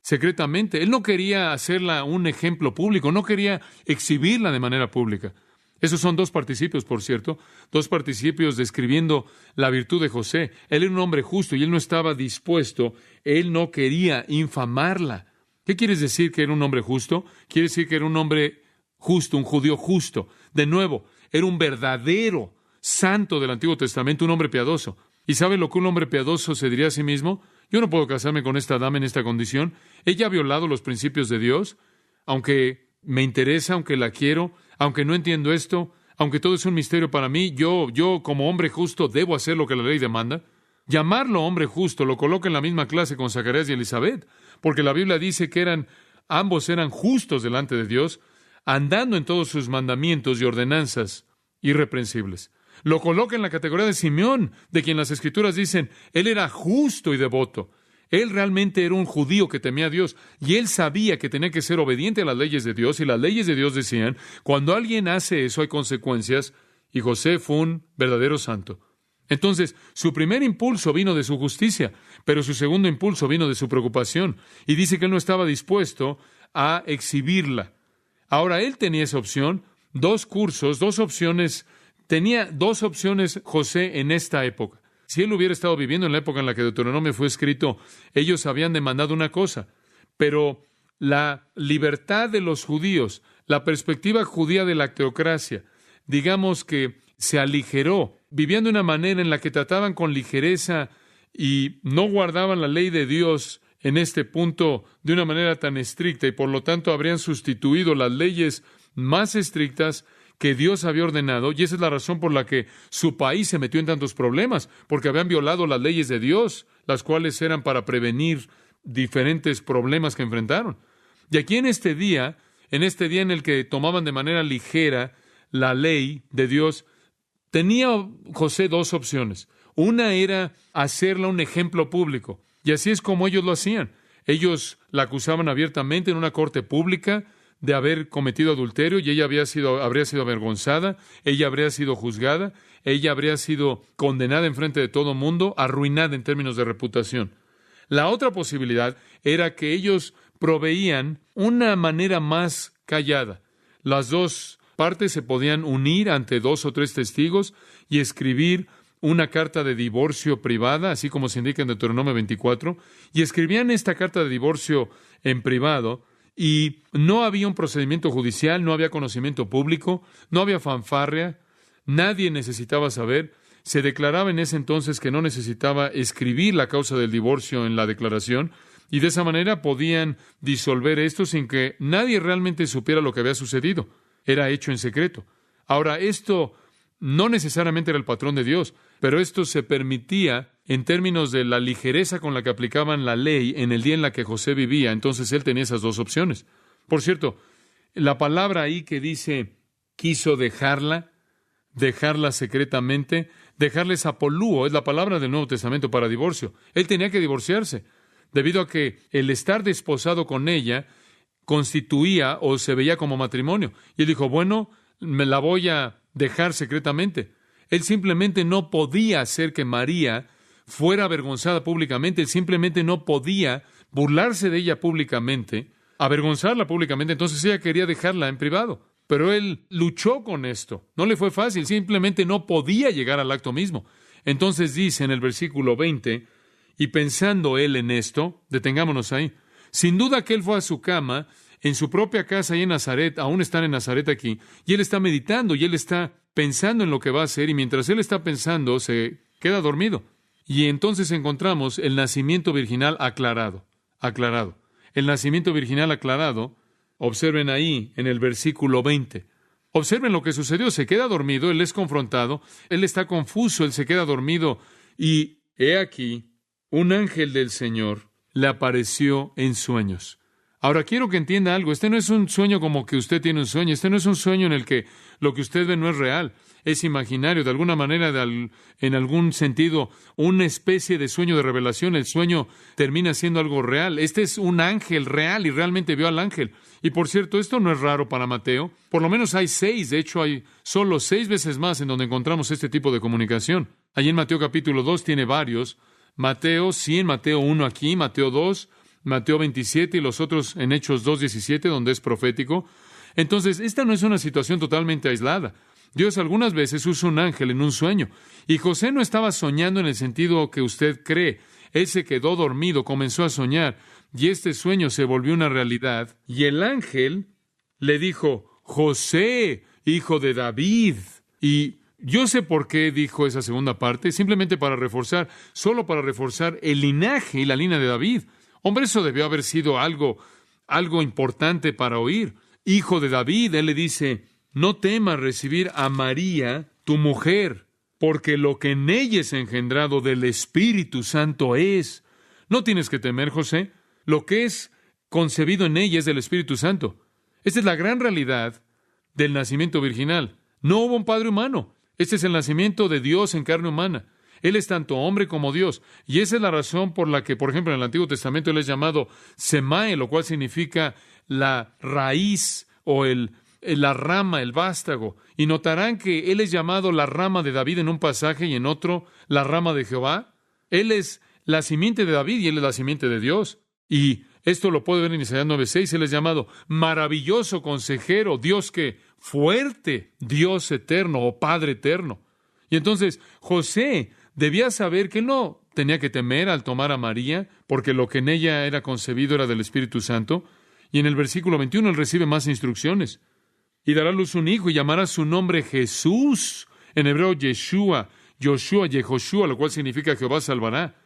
secretamente. Él no quería hacerla un ejemplo público, no quería exhibirla de manera pública. Esos son dos participios, por cierto, dos participios describiendo la virtud de José. Él era un hombre justo y él no estaba dispuesto, él no quería infamarla. ¿Qué quieres decir que era un hombre justo? Quiere decir que era un hombre justo, un judío justo. De nuevo, era un verdadero santo del Antiguo Testamento, un hombre piadoso. ¿Y sabe lo que un hombre piadoso se diría a sí mismo? Yo no puedo casarme con esta dama en esta condición. Ella ha violado los principios de Dios. Aunque me interesa, aunque la quiero, aunque no entiendo esto, aunque todo es un misterio para mí, yo como hombre justo debo hacer lo que la ley demanda. Llamarlo hombre justo lo coloca en la misma clase con Zacarías y Elizabeth, porque la Biblia dice que ambos eran justos delante de Dios, andando en todos sus mandamientos y ordenanzas irreprensibles. Lo coloca en la categoría de Simeón, de quien las Escrituras dicen, él era justo y devoto. Él realmente era un judío que temía a Dios, y él sabía que tenía que ser obediente a las leyes de Dios, y las leyes de Dios decían, cuando alguien hace eso hay consecuencias, y José fue un verdadero santo. Entonces, su primer impulso vino de su justicia, pero su segundo impulso vino de su preocupación, y dice que él no estaba dispuesto a exhibirla. Ahora, él tenía esa opción, dos cursos, dos opciones. Tenía dos opciones José en esta época. Si él hubiera estado viviendo en la época en la que Deuteronomio fue escrito, ellos habían demandado una cosa, pero la libertad de los judíos, la perspectiva judía de la teocracia, digamos que se aligeró, vivían de una manera en la que trataban con ligereza y no guardaban la ley de Dios en este punto de una manera tan estricta, y por lo tanto habrían sustituido las leyes más estrictas que Dios había ordenado, y esa es la razón por la que su país se metió en tantos problemas, porque habían violado las leyes de Dios, las cuales eran para prevenir diferentes problemas que enfrentaron. Y aquí en este día en el que tomaban de manera ligera la ley de Dios, tenía José dos opciones. Una era hacerla un ejemplo público, y así es como ellos lo hacían. Ellos la acusaban abiertamente en una corte pública de haber cometido adulterio, y ella habría sido avergonzada, ella habría sido juzgada, ella habría sido condenada en frente de todo mundo, arruinada en términos de reputación. La otra posibilidad era que ellos proveían una manera más callada. Las dos partes se podían unir ante 2 o 3 testigos y escribir una carta de divorcio privada, así como se indica en Deuteronomio 24, y escribían esta carta de divorcio en privado, y no había un procedimiento judicial, no había conocimiento público, no había fanfarria, nadie necesitaba saber. Se declaraba en ese entonces que no necesitaba escribir la causa del divorcio en la declaración, y de esa manera podían disolver esto sin que nadie realmente supiera lo que había sucedido. Era hecho en secreto. Ahora, esto no necesariamente era el patrón de Dios, pero esto se permitía en términos de la ligereza con la que aplicaban la ley en el día en la que José vivía. Entonces él tenía esas dos opciones. Por cierto, la palabra ahí que dice quiso dejarla secretamente, dejarles apolúo, es la palabra del Nuevo Testamento para divorcio. Él tenía que divorciarse, debido a que el estar desposado con ella constituía o se veía como matrimonio. Y él dijo, bueno, me la voy a dejar secretamente. Él simplemente no podía hacer que María fuera avergonzada públicamente. Él simplemente no podía burlarse de ella públicamente, avergonzarla públicamente. Entonces ella quería dejarla en privado. Pero él luchó con esto. No le fue fácil. Simplemente no podía llegar al acto mismo. Entonces dice en el versículo 20, y pensando él en esto, detengámonos ahí, sin duda que él fue a su cama, en su propia casa ahí en Nazaret, aún están en Nazaret aquí, y él está meditando, y él está pensando en lo que va a hacer, y mientras él está pensando, se queda dormido. Y entonces encontramos el nacimiento virginal aclarado. El nacimiento virginal aclarado, observen ahí en el versículo 20. Observen lo que sucedió, se queda dormido, él es confrontado, él está confuso, él se queda dormido, y he aquí, un ángel del Señor le apareció en sueños. Ahora, quiero que entienda algo. Este no es un sueño como que usted tiene un sueño. Este no es un sueño en el que lo que usted ve no es real. Es imaginario. De alguna manera, en algún sentido, una especie de sueño de revelación. El sueño termina siendo algo real. Este es un ángel real y realmente vio al ángel. Y por cierto, esto no es raro para Mateo. Por lo menos hay 6. De hecho, hay solo 6 veces más en donde encontramos este tipo de comunicación. Allí en Mateo capítulo 2 tiene varios. Mateo, sí, en Mateo 1 aquí, Mateo 2, Mateo 27 y los otros en Hechos 2:17, donde es profético. Entonces, esta no es una situación totalmente aislada. Dios algunas veces usa un ángel en un sueño. Y José no estaba soñando en el sentido que usted cree. Él se quedó dormido, comenzó a soñar, y este sueño se volvió una realidad. Y el ángel le dijo, José, hijo de David. Y yo sé por qué dijo esa segunda parte, simplemente solo para reforzar el linaje y la línea de David. Hombre, eso debió haber sido algo importante para oír. Hijo de David, él le dice, no temas recibir a María, tu mujer, porque lo que en ella es engendrado del Espíritu Santo es. No tienes que temer, José. Lo que es concebido en ella es del Espíritu Santo. Esta es la gran realidad del nacimiento virginal. No hubo un padre humano. Este es el nacimiento de Dios en carne humana. Él es tanto hombre como Dios. Y esa es la razón por la que, por ejemplo, en el Antiguo Testamento Él es llamado Semae, lo cual significa la raíz o la rama, el vástago. Y notarán que Él es llamado la rama de David en un pasaje y en otro la rama de Jehová. Él es la simiente de David y Él es la simiente de Dios. Y esto lo puede ver en Isaías 9:6. Él es llamado maravilloso consejero, Dios que fuerte, Dios eterno o Padre eterno. Y entonces José debía saber que él no tenía que temer al tomar a María, porque lo que en ella era concebido era del Espíritu Santo. Y en el versículo 21 él recibe más instrucciones. Y dará a luz un hijo y llamará su nombre Jesús. En hebreo Yeshua, Yehoshua, lo cual significa Jehová salvará.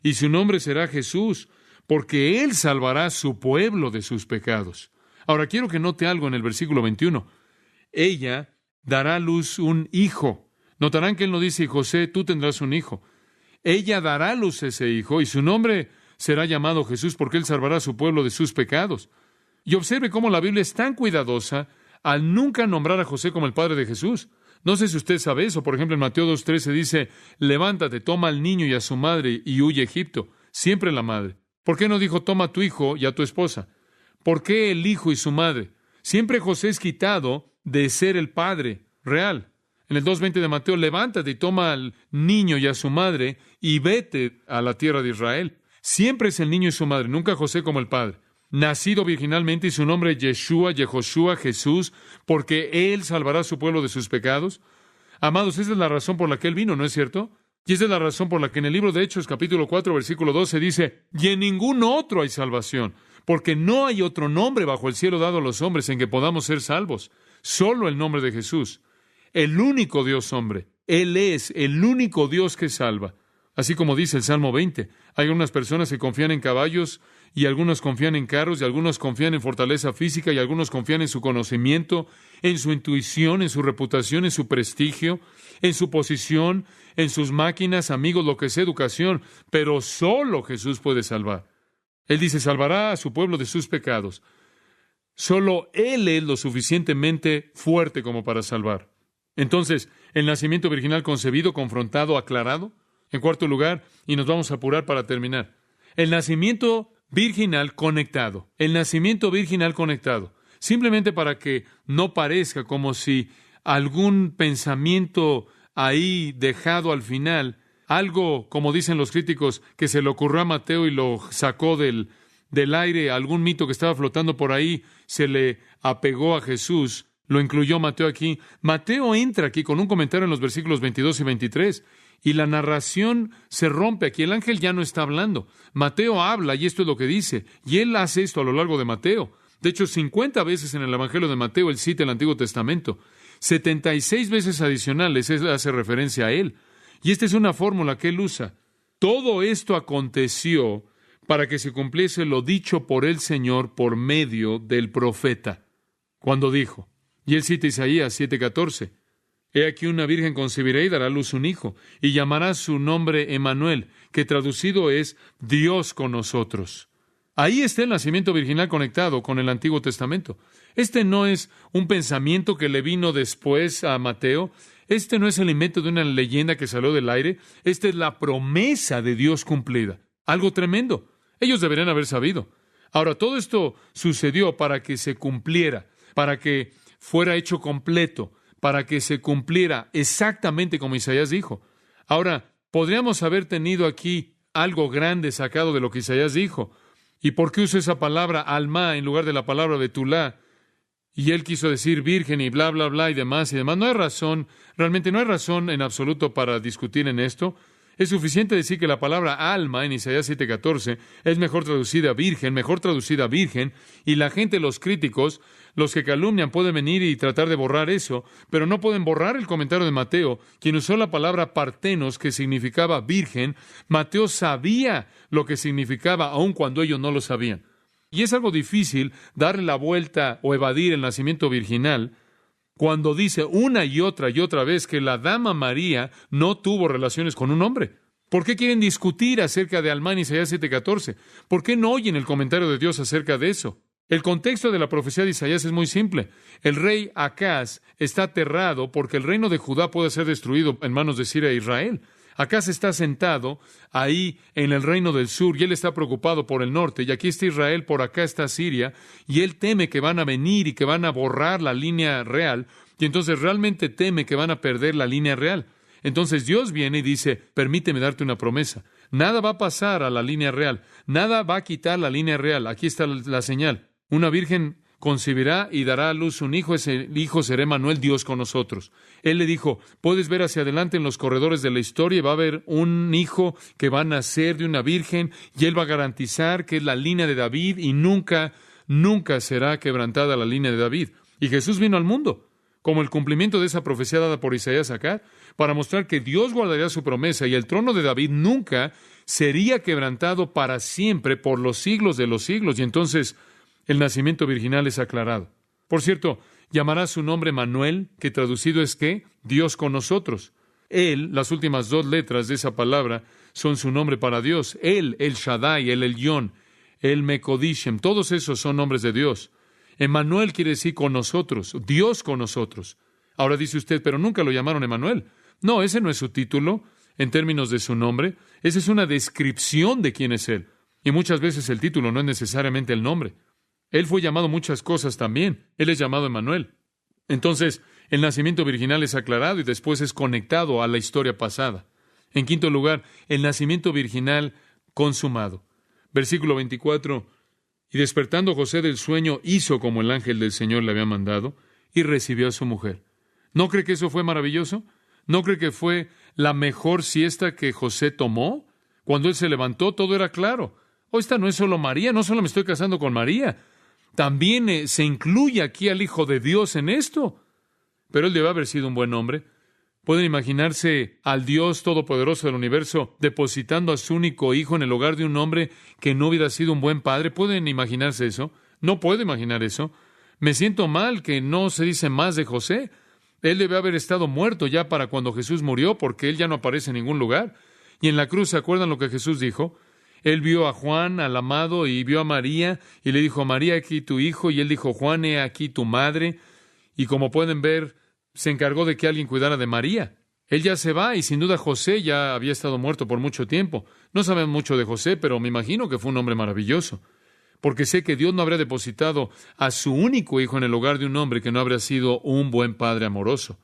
Y su nombre será Jesús, porque Él salvará a su pueblo de sus pecados. Ahora quiero que note algo en el versículo 21. Ella dará a luz un hijo. Notarán que Él no dice, José, tú tendrás un hijo. Ella dará a luz ese hijo y su nombre será llamado Jesús, porque Él salvará a su pueblo de sus pecados. Y observe cómo la Biblia es tan cuidadosa al nunca nombrar a José como el padre de Jesús. No sé si usted sabe eso. Por ejemplo, en Mateo 2:13 dice, levántate, toma al niño y a su madre y huye a Egipto. Siempre la madre. ¿Por qué no dijo, toma a tu hijo y a tu esposa? ¿Por qué el hijo y su madre? Siempre José es quitado de ser el padre real. En el 2:20 de Mateo, levántate y toma al niño y a su madre y vete a la tierra de Israel. Siempre es el niño y su madre, nunca José como el padre. Nacido virginalmente y su nombre Yeshua, Yehoshua, Jesús, porque Él salvará a su pueblo de sus pecados. Amados, esa es la razón por la que Él vino, ¿no es cierto? Y esa es la razón por la que en el libro de Hechos, capítulo 4, versículo 12, dice, y en ningún otro hay salvación, porque no hay otro nombre bajo el cielo dado a los hombres en que podamos ser salvos, solo el nombre de Jesús, el único Dios hombre. Él es el único Dios que salva. Así como dice el Salmo 20, hay algunas personas que confían en caballos, y algunos confían en carros, y algunos confían en fortaleza física, y algunos confían en su conocimiento, en su intuición, en su reputación, en su prestigio, en su posición, en sus máquinas, amigos, lo que sea, educación, pero solo Jesús puede salvar. Él dice, salvará a su pueblo de sus pecados. Solo Él es lo suficientemente fuerte como para salvar. Entonces, el nacimiento virginal concebido, confrontado, aclarado. En cuarto lugar, y nos vamos a apurar para terminar, el nacimiento virginal conectado. El nacimiento virginal conectado. Simplemente para que no parezca como si algún pensamiento ahí dejado al final, algo, como dicen los críticos, que se le ocurrió a Mateo y lo sacó del aire, algún mito que estaba flotando por ahí, se le apegó a Jesús, lo incluyó Mateo aquí. Mateo entra aquí con un comentario en los versículos 22 y 23. Y la narración se rompe aquí. El ángel ya no está hablando. Mateo habla, y esto es lo que dice. Y él hace esto a lo largo de Mateo. De hecho, 50 veces en el Evangelio de Mateo él cita el Antiguo Testamento. 76 veces adicionales él hace referencia a él. Y esta es una fórmula que él usa. Todo esto aconteció para que se cumpliese lo dicho por el Señor por medio del profeta. Cuando dijo, y él cita Isaías 7:14. He aquí una virgen concebirá y dará a luz un hijo, y llamará su nombre Emmanuel, que traducido es Dios con nosotros. Ahí está el nacimiento virginal conectado con el Antiguo Testamento. Este no es un pensamiento que le vino después a Mateo. Este no es el invento de una leyenda que salió del aire. Esta es la promesa de Dios cumplida. Algo tremendo. Ellos deberían haber sabido. Ahora, todo esto sucedió para que se cumpliera, para que fuera hecho completo, para que se cumpliera exactamente como Isaías dijo. Ahora, podríamos haber tenido aquí algo grande sacado de lo que Isaías dijo. ¿Y por qué usa esa palabra alma en lugar de la palabra betulá? Y él quiso decir virgen y bla, bla, bla y demás y demás. No hay razón, realmente no hay razón en absoluto para discutir en esto. Es suficiente decir que la palabra alma en Isaías 7:14 es mejor traducida virgen, y la gente, los críticos, los que calumnian, pueden venir y tratar de borrar eso, pero no pueden borrar el comentario de Mateo, quien usó la palabra partenos, que significaba virgen. Mateo sabía lo que significaba, aun cuando ellos no lo sabían. Y es algo difícil darle la vuelta o evadir el nacimiento virginal cuando dice una y otra vez que la dama María no tuvo relaciones con un hombre. ¿Por qué quieren discutir acerca de Alma en Isaías 7:14? ¿Por qué no oyen el comentario de Dios acerca de eso? El contexto de la profecía de Isaías es muy simple. El rey Acaz está aterrado porque el reino de Judá puede ser destruido en manos de Siria e Israel. Acá se está sentado ahí en el reino del sur y él está preocupado por el norte. Y aquí está Israel, por acá está Siria. Y él teme que van a venir y que van a borrar la línea real. Y entonces realmente teme que van a perder la línea real. Entonces Dios viene y dice, permíteme darte una promesa. Nada va a pasar a la línea real. Nada va a quitar la línea real. Aquí está la señal. Una virgen concebirá y dará a luz un hijo, ese hijo será Emmanuel, Dios con nosotros. Él le dijo, puedes ver hacia adelante en los corredores de la historia y va a haber un hijo que va a nacer de una virgen y él va a garantizar que es la línea de David y nunca será quebrantada la línea de David. Y Jesús vino al mundo como el cumplimiento de esa profecía dada por Isaías acá, para mostrar que Dios guardaría su promesa y el trono de David nunca sería quebrantado para siempre por los siglos de los siglos. Y entonces el nacimiento virginal es aclarado. Por cierto, llamará su nombre Manuel, que traducido es ¿qué? Dios con nosotros. Él, las últimas 2 letras de esa palabra, son su nombre para Dios. Él, el Shaddai, el Elyon, el Mekodishem, todos esos son nombres de Dios. Emmanuel quiere decir con nosotros, Dios con nosotros. Ahora dice usted, pero nunca lo llamaron Emmanuel. No, ese no es su título en términos de su nombre. Esa es una descripción de quién es Él. Y muchas veces el título no es necesariamente el nombre. Él fue llamado muchas cosas también. Él es llamado Emmanuel. Entonces, el nacimiento virginal es aclarado y después es conectado a la historia pasada. En quinto lugar, el nacimiento virginal consumado. Versículo 24. Y despertando José del sueño, hizo como el ángel del Señor le había mandado y recibió a su mujer. ¿No cree que eso fue maravilloso? ¿No cree que fue la mejor siesta que José tomó? Cuando él se levantó, todo era claro. Oh, esta no es solo María, no solo me estoy casando con María. También se incluye aquí al Hijo de Dios en esto. Pero él debe haber sido un buen hombre. ¿Pueden imaginarse al Dios Todopoderoso del universo depositando a su único hijo en el hogar de un hombre que no hubiera sido un buen padre? ¿Pueden imaginarse eso? No puedo imaginar eso. Me siento mal que no se dice más de José. Él debe haber estado muerto ya para cuando Jesús murió, porque él ya no aparece en ningún lugar. Y en la cruz, ¿se acuerdan lo que Jesús dijo? Él vio a Juan, al amado, y vio a María, y le dijo, María, aquí tu hijo, y él dijo, Juan, he aquí tu madre. Y como pueden ver, se encargó de que alguien cuidara de María. Él ya se va, y sin duda José ya había estado muerto por mucho tiempo. No sabemos mucho de José, pero me imagino que fue un hombre maravilloso, porque sé que Dios no habría depositado a su único hijo en el hogar de un hombre que no habría sido un buen padre amoroso.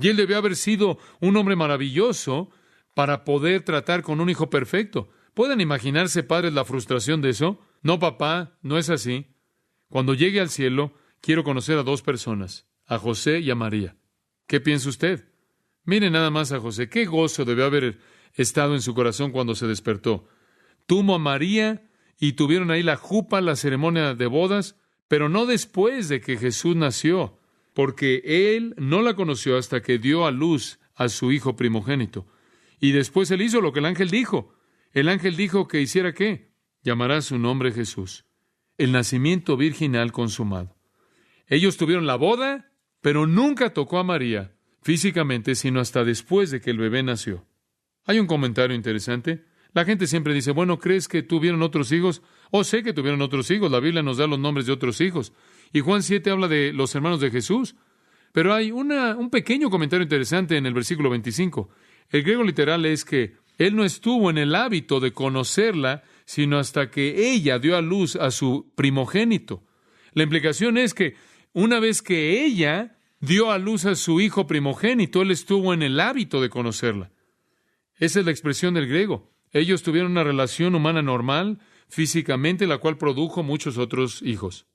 Y él debió haber sido un hombre maravilloso para poder tratar con un hijo perfecto. ¿Pueden imaginarse, padres, la frustración de eso? No, papá, no es así. Cuando llegue al cielo, quiero conocer a 2 personas, a José y a María. ¿Qué piensa usted? Mire nada más a José. Qué gozo debió haber estado en su corazón cuando se despertó. Tuvo a María y tuvieron ahí la jupa, la ceremonia de bodas, pero no después de que Jesús nació, porque él no la conoció hasta que dio a luz a su hijo primogénito. Y después él hizo lo que el ángel dijo. El ángel dijo que hiciera ¿qué? Llamará su nombre Jesús. El nacimiento virginal consumado. Ellos tuvieron la boda, pero nunca tocó a María físicamente, sino hasta después de que el bebé nació. Hay un comentario interesante. La gente siempre dice, bueno, ¿crees que tuvieron otros hijos? Oh, sé que tuvieron otros hijos. La Biblia nos da los nombres de otros hijos. Y Juan 7 habla de los hermanos de Jesús. Pero hay un pequeño comentario interesante en el versículo 25. El griego literal es que él no estuvo en el hábito de conocerla, sino hasta que ella dio a luz a su primogénito. La implicación es que una vez que ella dio a luz a su hijo primogénito, él estuvo en el hábito de conocerla. Esa es la expresión del griego. Ellos tuvieron una relación humana normal, físicamente, la cual produjo muchos otros hijos.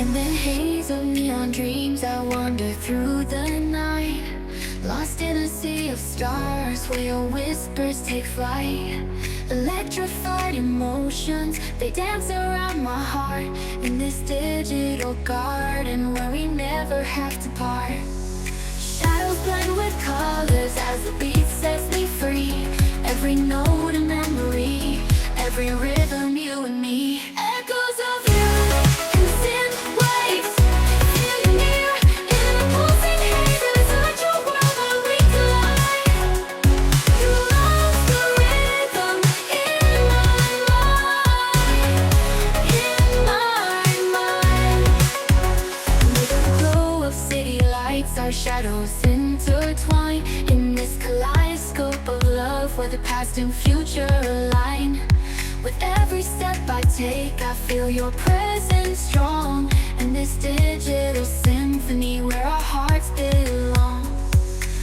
In the haze of neon dreams I wander through the night, lost in a sea of stars where your whispers take flight. Electrified emotions, they dance around my heart, in this digital garden where we never have to part. Shadows blend with colors as the beat sets me free. Every note a memory, every rhythm you and me. Echoes of you in synth waves, feel you near in a pulsing haze. It's such a world where we collide. You lost the rhythm in my mind, in my mind. Under the glow of city lights, our shadows intertwine in this kaleidoscope of love where the past and future align. With every step I take, I feel your presence strong, and this digital symphony where our hearts belong.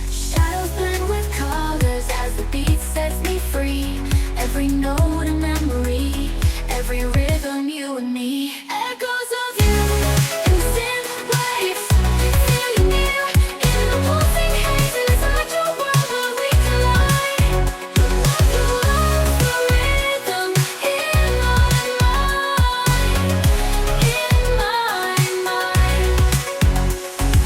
Shadows blend with colors as the beat sets me free. Every note a memory, every rhythm you and me. Echoes of you in synth waves, feel you near in a pulsing haze. It's such a world where we collide. You lost the rhythm in my mind, in my mind.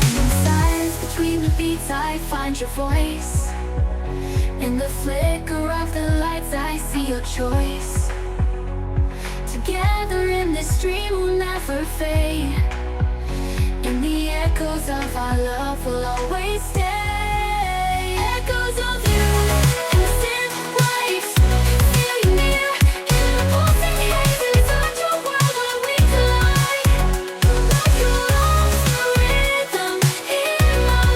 And in silence between the beats I find your voice. In the flicker of the lights I see your choice. Together in this dream we'll never fade.